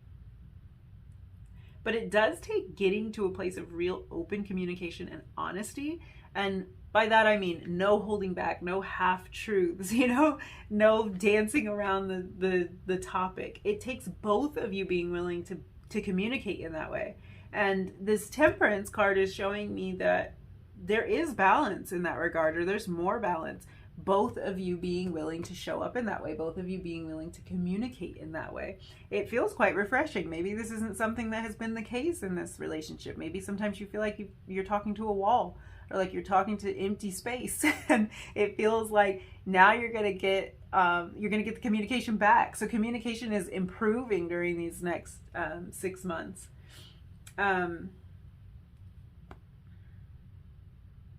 But it does take getting to a place of real open communication and honesty. And by that I mean no holding back, no half truths, you know, no dancing around the topic. It takes both of you being willing to communicate in that way. And this Temperance card is showing me that there is balance in that regard, or there's more balance. Both of you being willing to show up in that way, both of you being willing to communicate in that way. It feels quite refreshing. Maybe this isn't something that has been the case in this relationship. Maybe sometimes you feel like you're talking to a wall, or like you're talking to empty space, and it feels like now you're gonna get the communication back. So communication is improving during these next 6 months.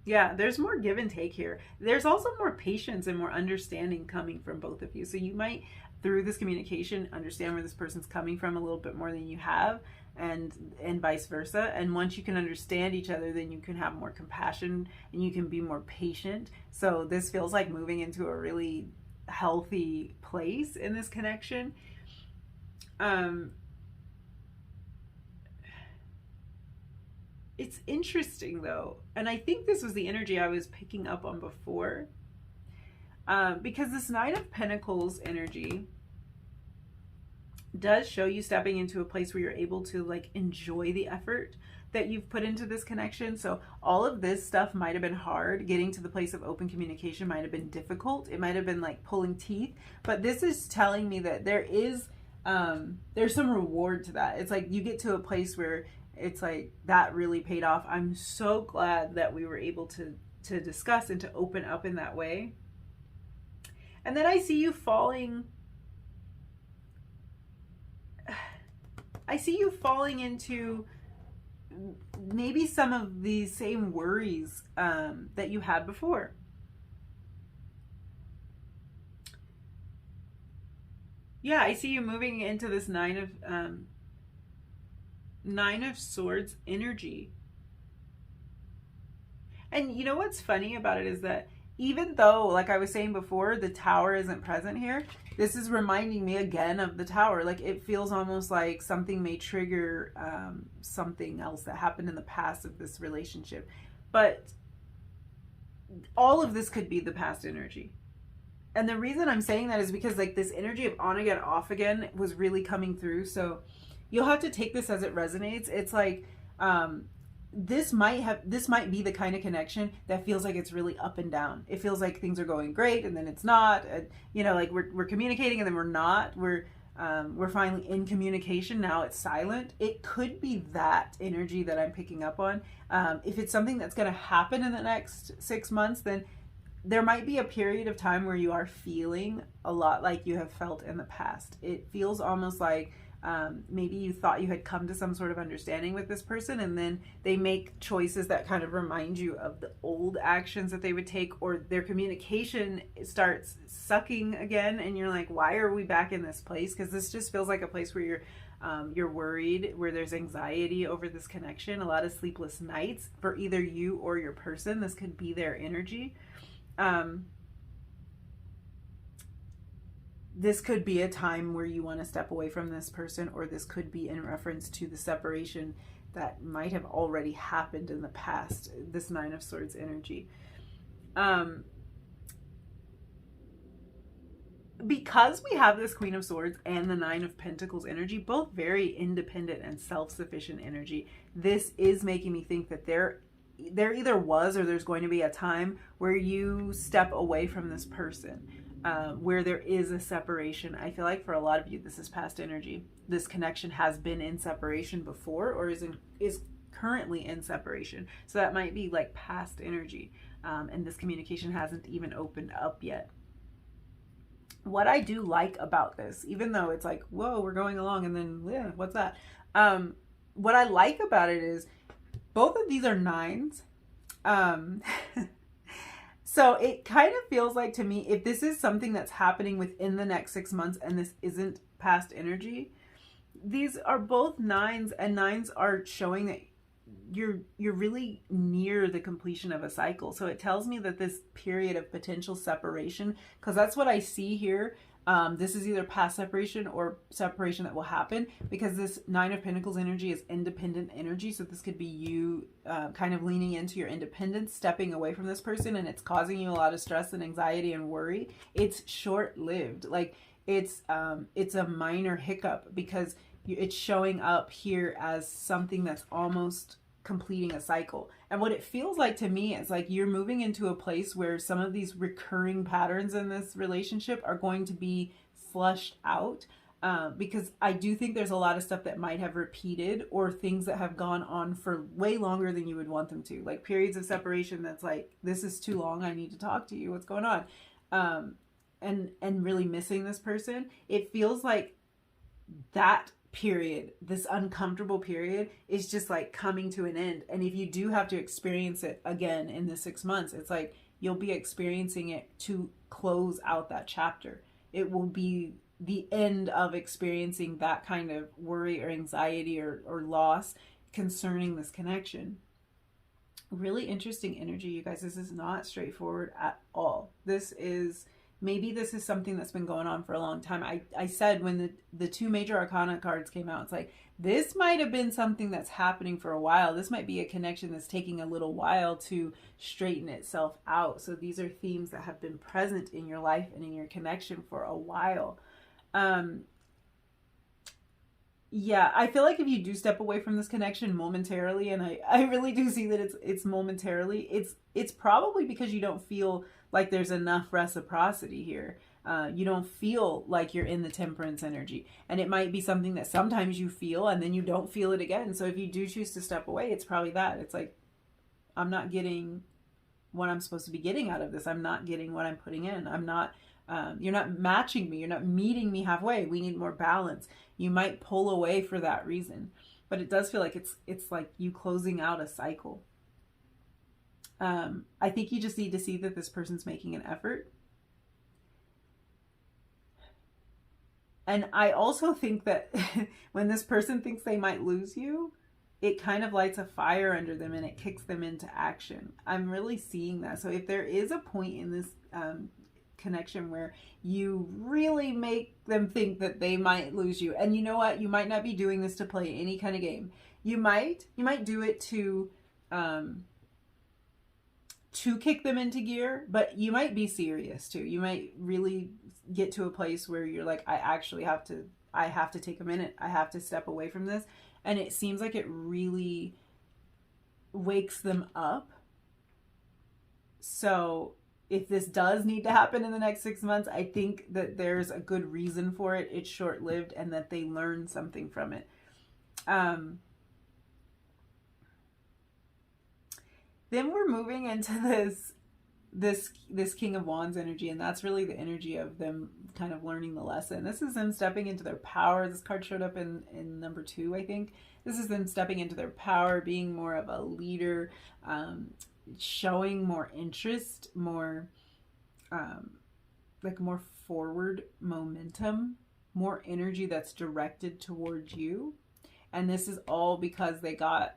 Yeah, there's more give and take here. There's also more patience and more understanding coming from both of you. So you might, through this communication, understand where this person's coming from a little bit more than you have, and vice versa. And once you can understand each other, then you can have more compassion and you can be more patient. So this feels like moving into a really healthy place in this connection. It's interesting though, and I think this was the energy I was picking up on before, because this Nine of Pentacles energy does show you stepping into a place where you're able to like enjoy the effort that you've put into this connection. So all of this stuff might have been hard. Getting to the place of open communication might have been difficult. It might have been like pulling teeth, but this is telling me that there's some reward to that. It's like you get to a place where it's like that really paid off. I'm so glad that we were able to discuss and to open up in that way. And then I see you falling into maybe some of these same worries that you had before. Yeah, I see you moving into this Nine of Swords energy. And you know what's funny about it is that even though, like I was saying before, the Tower isn't present here, this is reminding me again of the Tower. Like it feels almost like something may trigger something else that happened in the past of this relationship. But all of this could be the past energy. And the reason I'm saying that is because like this energy of on again, off again was really coming through. So you'll have to take this as it resonates. It's like, this might be the kind of connection that feels like it's really up and down. It feels like things are going great and then it's not, you know, like we're communicating and then we're not, we're finally in communication, now it's silent. It could be that energy that I'm picking up on. If it's something that's going to happen in the next 6 months, then there might be a period of time where you are feeling a lot like you have felt in the past. It feels almost like maybe you thought you had come to some sort of understanding with this person, and then they make choices that kind of remind you of the old actions that they would take, or their communication starts sucking again, and you're like, why are we back in this place? Because this just feels like a place where you're worried, where there's anxiety over this connection, a lot of sleepless nights for either you or your person. This could be their energy. This could be a time where you want to step away from this person, or this could be in reference to the separation that might have already happened in the past, this Nine of Swords energy. Because we have this Queen of Swords and the Nine of Pentacles energy, both very independent and self-sufficient energy, this is making me think that there either was or there's going to be a time where you step away from this person. Where there is a separation. I feel like for a lot of you, this is past energy. This connection has been in separation before, or is currently in separation. So that might be like past energy, and this communication hasn't even opened up yet. What I do like about this, even though it's like, whoa, we're going along, and then, yeah, what's that? What I like about it is both of these are nines. So it kind of feels like to me, if this is something that's happening within the next 6 months and this isn't past energy, these are both nines, and nines are showing that you're really near the completion of a cycle. So it tells me that this period of potential separation, because that's what I see here. This is either past separation or separation that will happen, because this Nine of Pentacles energy is independent energy. So this could be you kind of leaning into your independence, stepping away from this person, and it's causing you a lot of stress and anxiety and worry. It's short-lived. Like it's a minor hiccup, because it's showing up here as something that's almost completing a cycle. And what it feels like to me is like you're moving into a place where some of these recurring patterns in this relationship are going to be flushed out, because I do think there's a lot of stuff that might have repeated, or things that have gone on for way longer than you would want them to, like periods of separation that's like, this is too long, I need to talk to you, what's going on, and really missing this person. It feels like that period, this uncomfortable period, is just like coming to an end. And if you do have to experience it again in the 6 months, it's like you'll be experiencing it to close out that chapter. It will be the end of experiencing that kind of worry or anxiety or loss concerning this connection. Really interesting energy, you guys. This is not straightforward at all. This is maybe this is something that's been going on for a long time. I said when the two major arcana cards came out, it's like, this might have been something that's happening for a while. This might be a connection that's taking a little while to straighten itself out. So these are themes that have been present in your life and in your connection for a while. Yeah, I feel like if you do step away from this connection momentarily, and I really do see that it's momentarily, it's probably because you don't feel like there's enough reciprocity here. You don't feel like you're in the temperance energy. And it might be something that sometimes you feel and then you don't feel it again. So if you do choose to step away, it's probably that. It's like, I'm not getting what I'm supposed to be getting out of this. I'm not getting what I'm putting in. I'm not, you're not matching me. You're not meeting me halfway. We need more balance. You might pull away for that reason. But it does feel like it's like you closing out a cycle. I think you just need to see that this person's making an effort. And I also think that when this person thinks they might lose you, it kind of lights a fire under them and it kicks them into action. I'm really seeing that. So if there is a point in this connection where you really make them think that they might lose you, and you know what? You might not be doing this to play any kind of game. You might do it to kick them into gear, but you might be serious too. You might really get to a place where you're like, I have to take a minute. I have to step away from this. And it seems like it really wakes them up. So if this does need to happen in the next 6 months, I think that there's a good reason for it. It's short-lived and that they learn something from it. Then we're moving into this King of Wands energy, and that's really the energy of them kind of learning the lesson. This is them stepping into their power. This card showed up in number 2, I think. This is them stepping into their power, being more of a leader, showing more interest, more more forward momentum, more energy that's directed towards you. And this is all because they got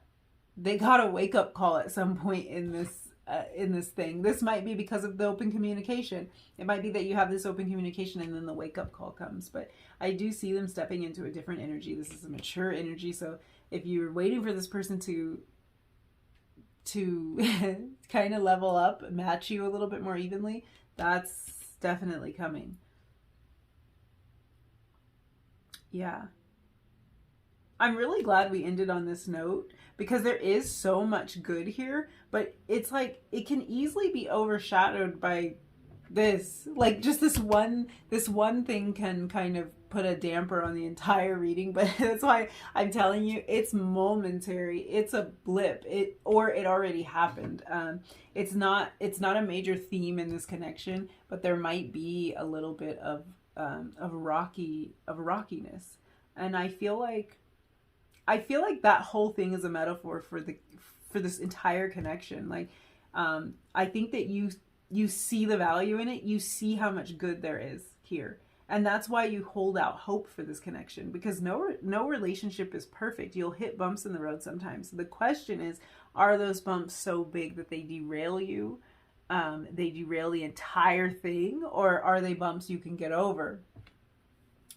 a wake-up call at some point in this thing. This might be because of the open communication. It might be that you have this open communication and then the wake-up call comes. But I do see them stepping into a different energy. This is a mature energy. So if you're waiting for this person to kind of level up, match you a little bit more evenly, that's definitely coming. Yeah. I'm really glad we ended on this note because there is so much good here, but it's like it can easily be overshadowed by this. Like just this one thing can kind of put a damper on the entire reading, but that's why I'm telling you it's momentary. It's a blip. It already happened. It's not a major theme in this connection, but there might be a little bit of rockiness. And I feel like that whole thing is a metaphor for this entire connection. Like, I think that you see the value in it. You see how much good there is here. And that's why you hold out hope for this connection, because no relationship is perfect. You'll hit bumps in the road sometimes. The question is, are those bumps so big that they derail you? They derail the entire thing, or are they bumps you can get over?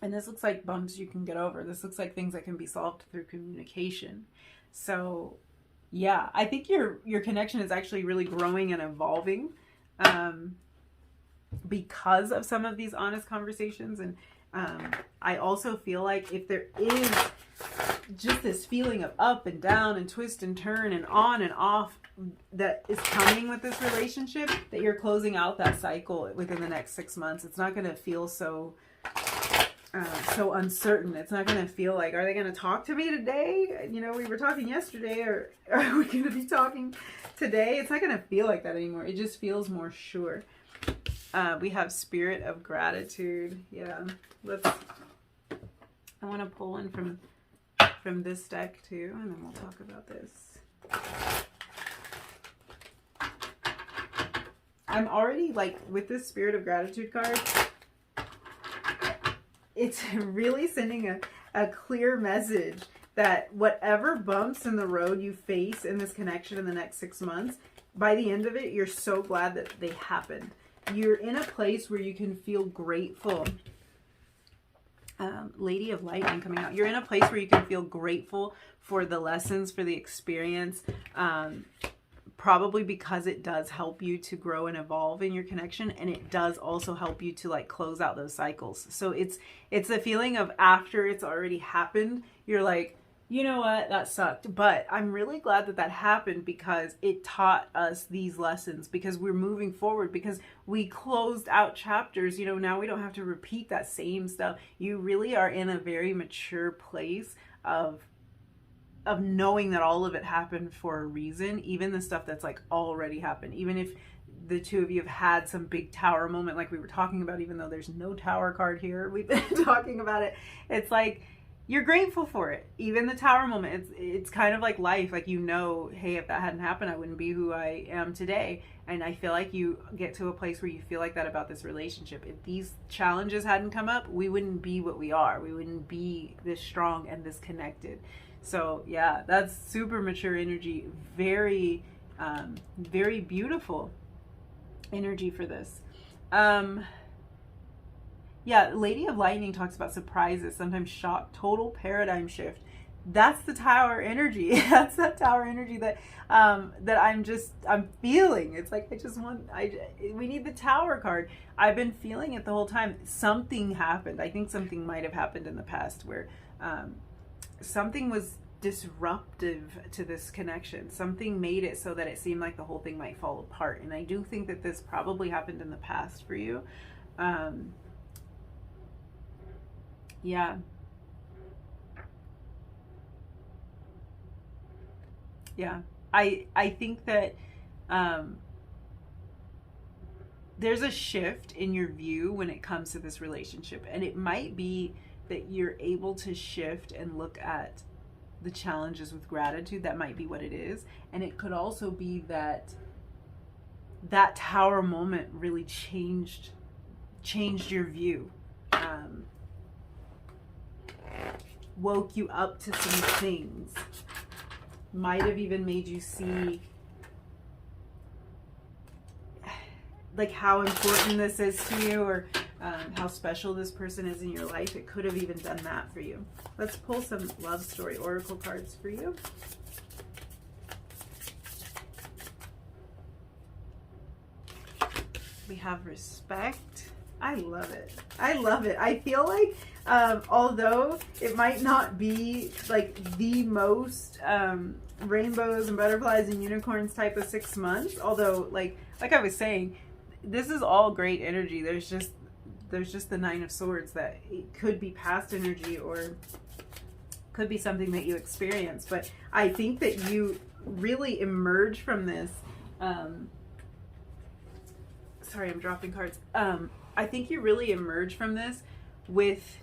And this looks like bumps you can get over. This looks like things that can be solved through communication. So yeah, I think your connection is actually really growing and evolving because of some of these honest conversations. And I also feel like if there is just this feeling of up and down and twist and turn and on and off that is coming with this relationship, that you're closing out that cycle within the next 6 months. It's not going to feel so uncertain. It's not going to feel like, are they going to talk to me today? You know, we were talking yesterday, or are we going to be talking today? It's not going to feel like that anymore. It just feels more sure. We have Spirit of Gratitude. Yeah, I want to pull one from this deck too, and then we'll talk about this. I'm already like with this Spirit of Gratitude card, it's really sending a clear message that whatever bumps in the road you face in this connection in the next 6 months, by the end of it, you're so glad that they happened. you're in a place where you can feel grateful. Lady of Lightning coming out. You're in a place where you can feel grateful for the lessons, for the experience, probably because it does help you to grow and evolve in your connection, and it does also help you to like close out those cycles. So it's a feeling of after it's already happened, you're like, you know what, that sucked, but I'm really glad that that happened because it taught us these lessons, because we're moving forward, because we closed out chapters. You know, now we don't have to repeat that same stuff. You really are in a very mature place of knowing that all of it happened for a reason, even the stuff that's like already happened. Even if the two of you have had some big tower moment like we were talking about, even though there's no tower card here, we've been talking about it. It's like, you're grateful for it. Even the tower moment, it's kind of like life. Like, you know, hey, if that hadn't happened, I wouldn't be who I am today. And I feel like you get to a place where you feel like that about this relationship. If these challenges hadn't come up, we wouldn't be what we are. We wouldn't be this strong and this connected. So yeah, that's super mature energy. Very, very beautiful energy for this. Yeah, Lady of Lightning talks about surprises, sometimes shock, total paradigm shift. That's the tower energy. That's that tower energy that that I'm feeling. It's like we need the tower card. I've been feeling it the whole time. Something happened. I think something might have happened in the past where something was disruptive to this connection. Something made it so that it seemed like the whole thing might fall apart. And I do think that this probably happened in the past for you. Yeah. Yeah. I think that there's a shift in your view when it comes to this relationship. And it might be that you're able to shift and look at the challenges with gratitude. That might be what it is. And it could also be that that tower moment really changed your view. Woke you up to some things, might have even made you see like how important this is to you, or how special this person is in your life. It could have even done that for you. Let's pull some love story oracle cards for you. We have respect. I love it. I love it. I feel like although it might not be like the most rainbows and butterflies and unicorns type of 6 months, although like I was saying, this is all great energy. There's just the Nine of Swords, that it could be past energy or could be something that you experience. But I think that you really emerge from this. Sorry, I'm dropping cards. I think you really emerge from this with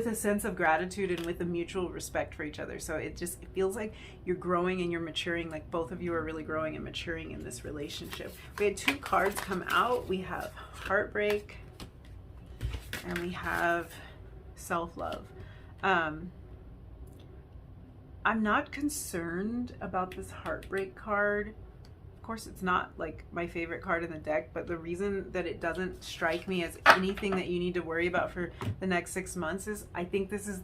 a sense of gratitude and with a mutual respect for each other. So it feels like you're growing and you're maturing, like both of you are really growing and maturing in this relationship. We had 2 cards come out. We have heartbreak and we have self-love. I'm not concerned about this heartbreak card. Of course, it's not like my favorite card in the deck, but the reason that it doesn't strike me as anything that you need to worry about for the next 6 months is I think this is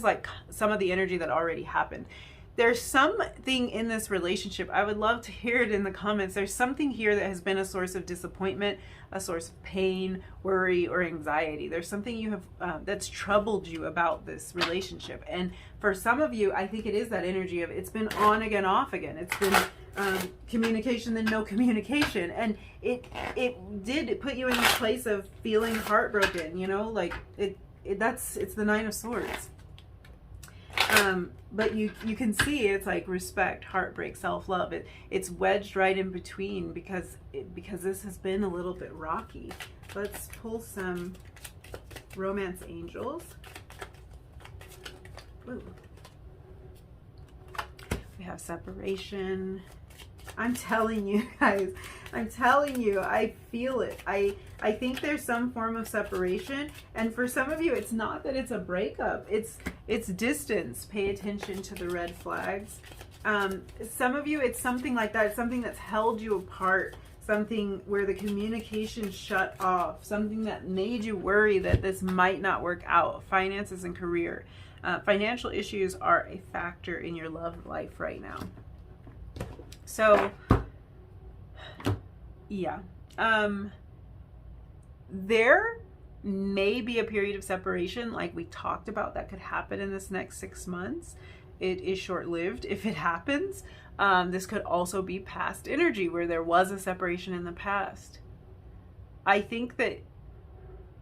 like some of the energy that already happened. There's something in this relationship. I would love to hear it in the comments. There's something here that has been a source of disappointment, a source of pain, worry, or anxiety. There's something you have that's troubled you about this relationship. And for some of you, I think it is that energy of it's been on again, off again. It's been communication, then no communication. And it did put you in this place of feeling heartbroken, you know, like it's the Nine of Swords. But you can see it's like respect, heartbreak, self-love. It's wedged right in between because this has been a little bit rocky. Let's pull some romance angels. Ooh. We have separation. I'm telling you guys, I'm telling you, I feel it. I think there's some form of separation, and for some of you, it's not that it's a breakup. It's distance. Pay attention to the red flags. Some of you, it's something like that. It's something that's held you apart. something where the communication shut off, something that made you worry that this might not work out, finances and career. Financial issues are a factor in your love life right now. So, yeah. There may be a period of separation like we talked about that could happen in this next 6 months. It is short-lived if it happens. This could also be past energy where there was a separation in the past. I think that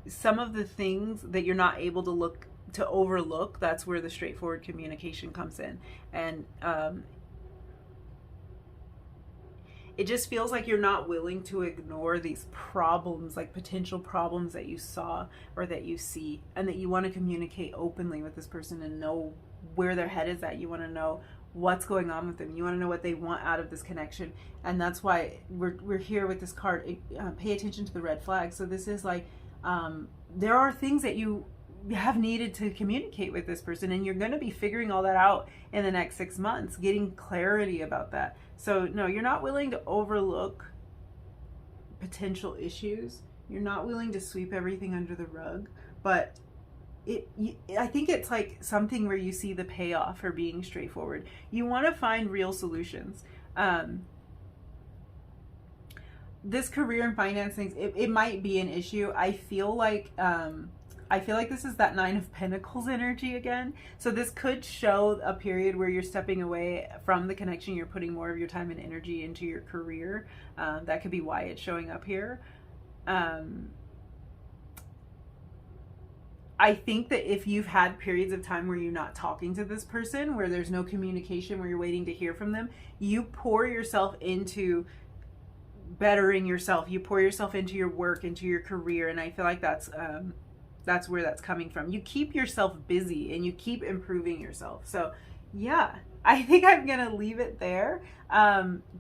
some of the things that you're not able to overlook, that's where the straightforward communication comes in. And it just feels like you're not willing to ignore these problems, like potential problems that you saw or that you see, and that you want to communicate openly with this person and know where their head is at. You want to know what's going on with them. You want to know what they want out of this connection. And that's why we're here with this card. Pay attention to the red flag. So this is like, there are things that you have needed to communicate with this person, and you're going to be figuring all that out in the next 6 months, getting clarity about that. So no, you're not willing to overlook potential issues. You're not willing to sweep everything under the rug, but I think it's like something where you see the payoff for being straightforward. You want to find real solutions. This career and finance things, it might be an issue. I feel like this is that 9 of Pentacles energy again. So this could show a period where you're stepping away from the connection. You're putting more of your time and energy into your career. That could be why it's showing up here. I think that if you've had periods of time where you're not talking to this person, where there's no communication, where you're waiting to hear from them, you pour yourself into bettering yourself. You pour yourself into your work, into your career. And I feel like that's where that's coming from. You keep yourself busy and you keep improving yourself. So yeah, I think I'm going to leave it there.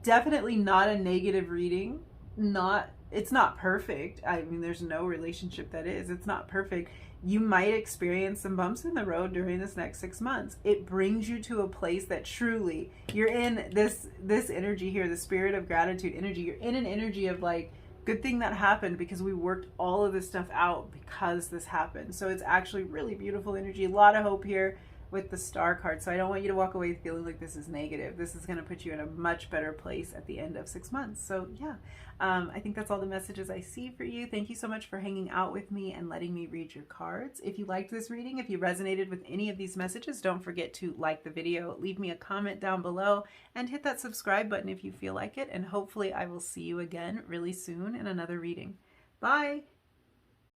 Definitely not a negative reading. It's not perfect. I mean, there's no relationship that is. It's not perfect. You might experience some bumps in the road during this next 6 months. It brings you to a place that truly you're in this energy here, the spirit of gratitude energy. You're in an energy of like, good thing that happened because we worked all of this stuff out because this happened. So it's actually really beautiful energy. A lot of hope here with the Star card. So I don't want you to walk away feeling like this is negative. This is going to put you in a much better place at the end of 6 months. So yeah, I think that's all the messages I see for you. Thank you so much for hanging out with me and letting me read your cards. If you liked this reading, if you resonated with any of these messages, don't forget to like the video, leave me a comment down below, and hit that subscribe button if you feel like it. And hopefully I will see you again really soon in another reading. Bye!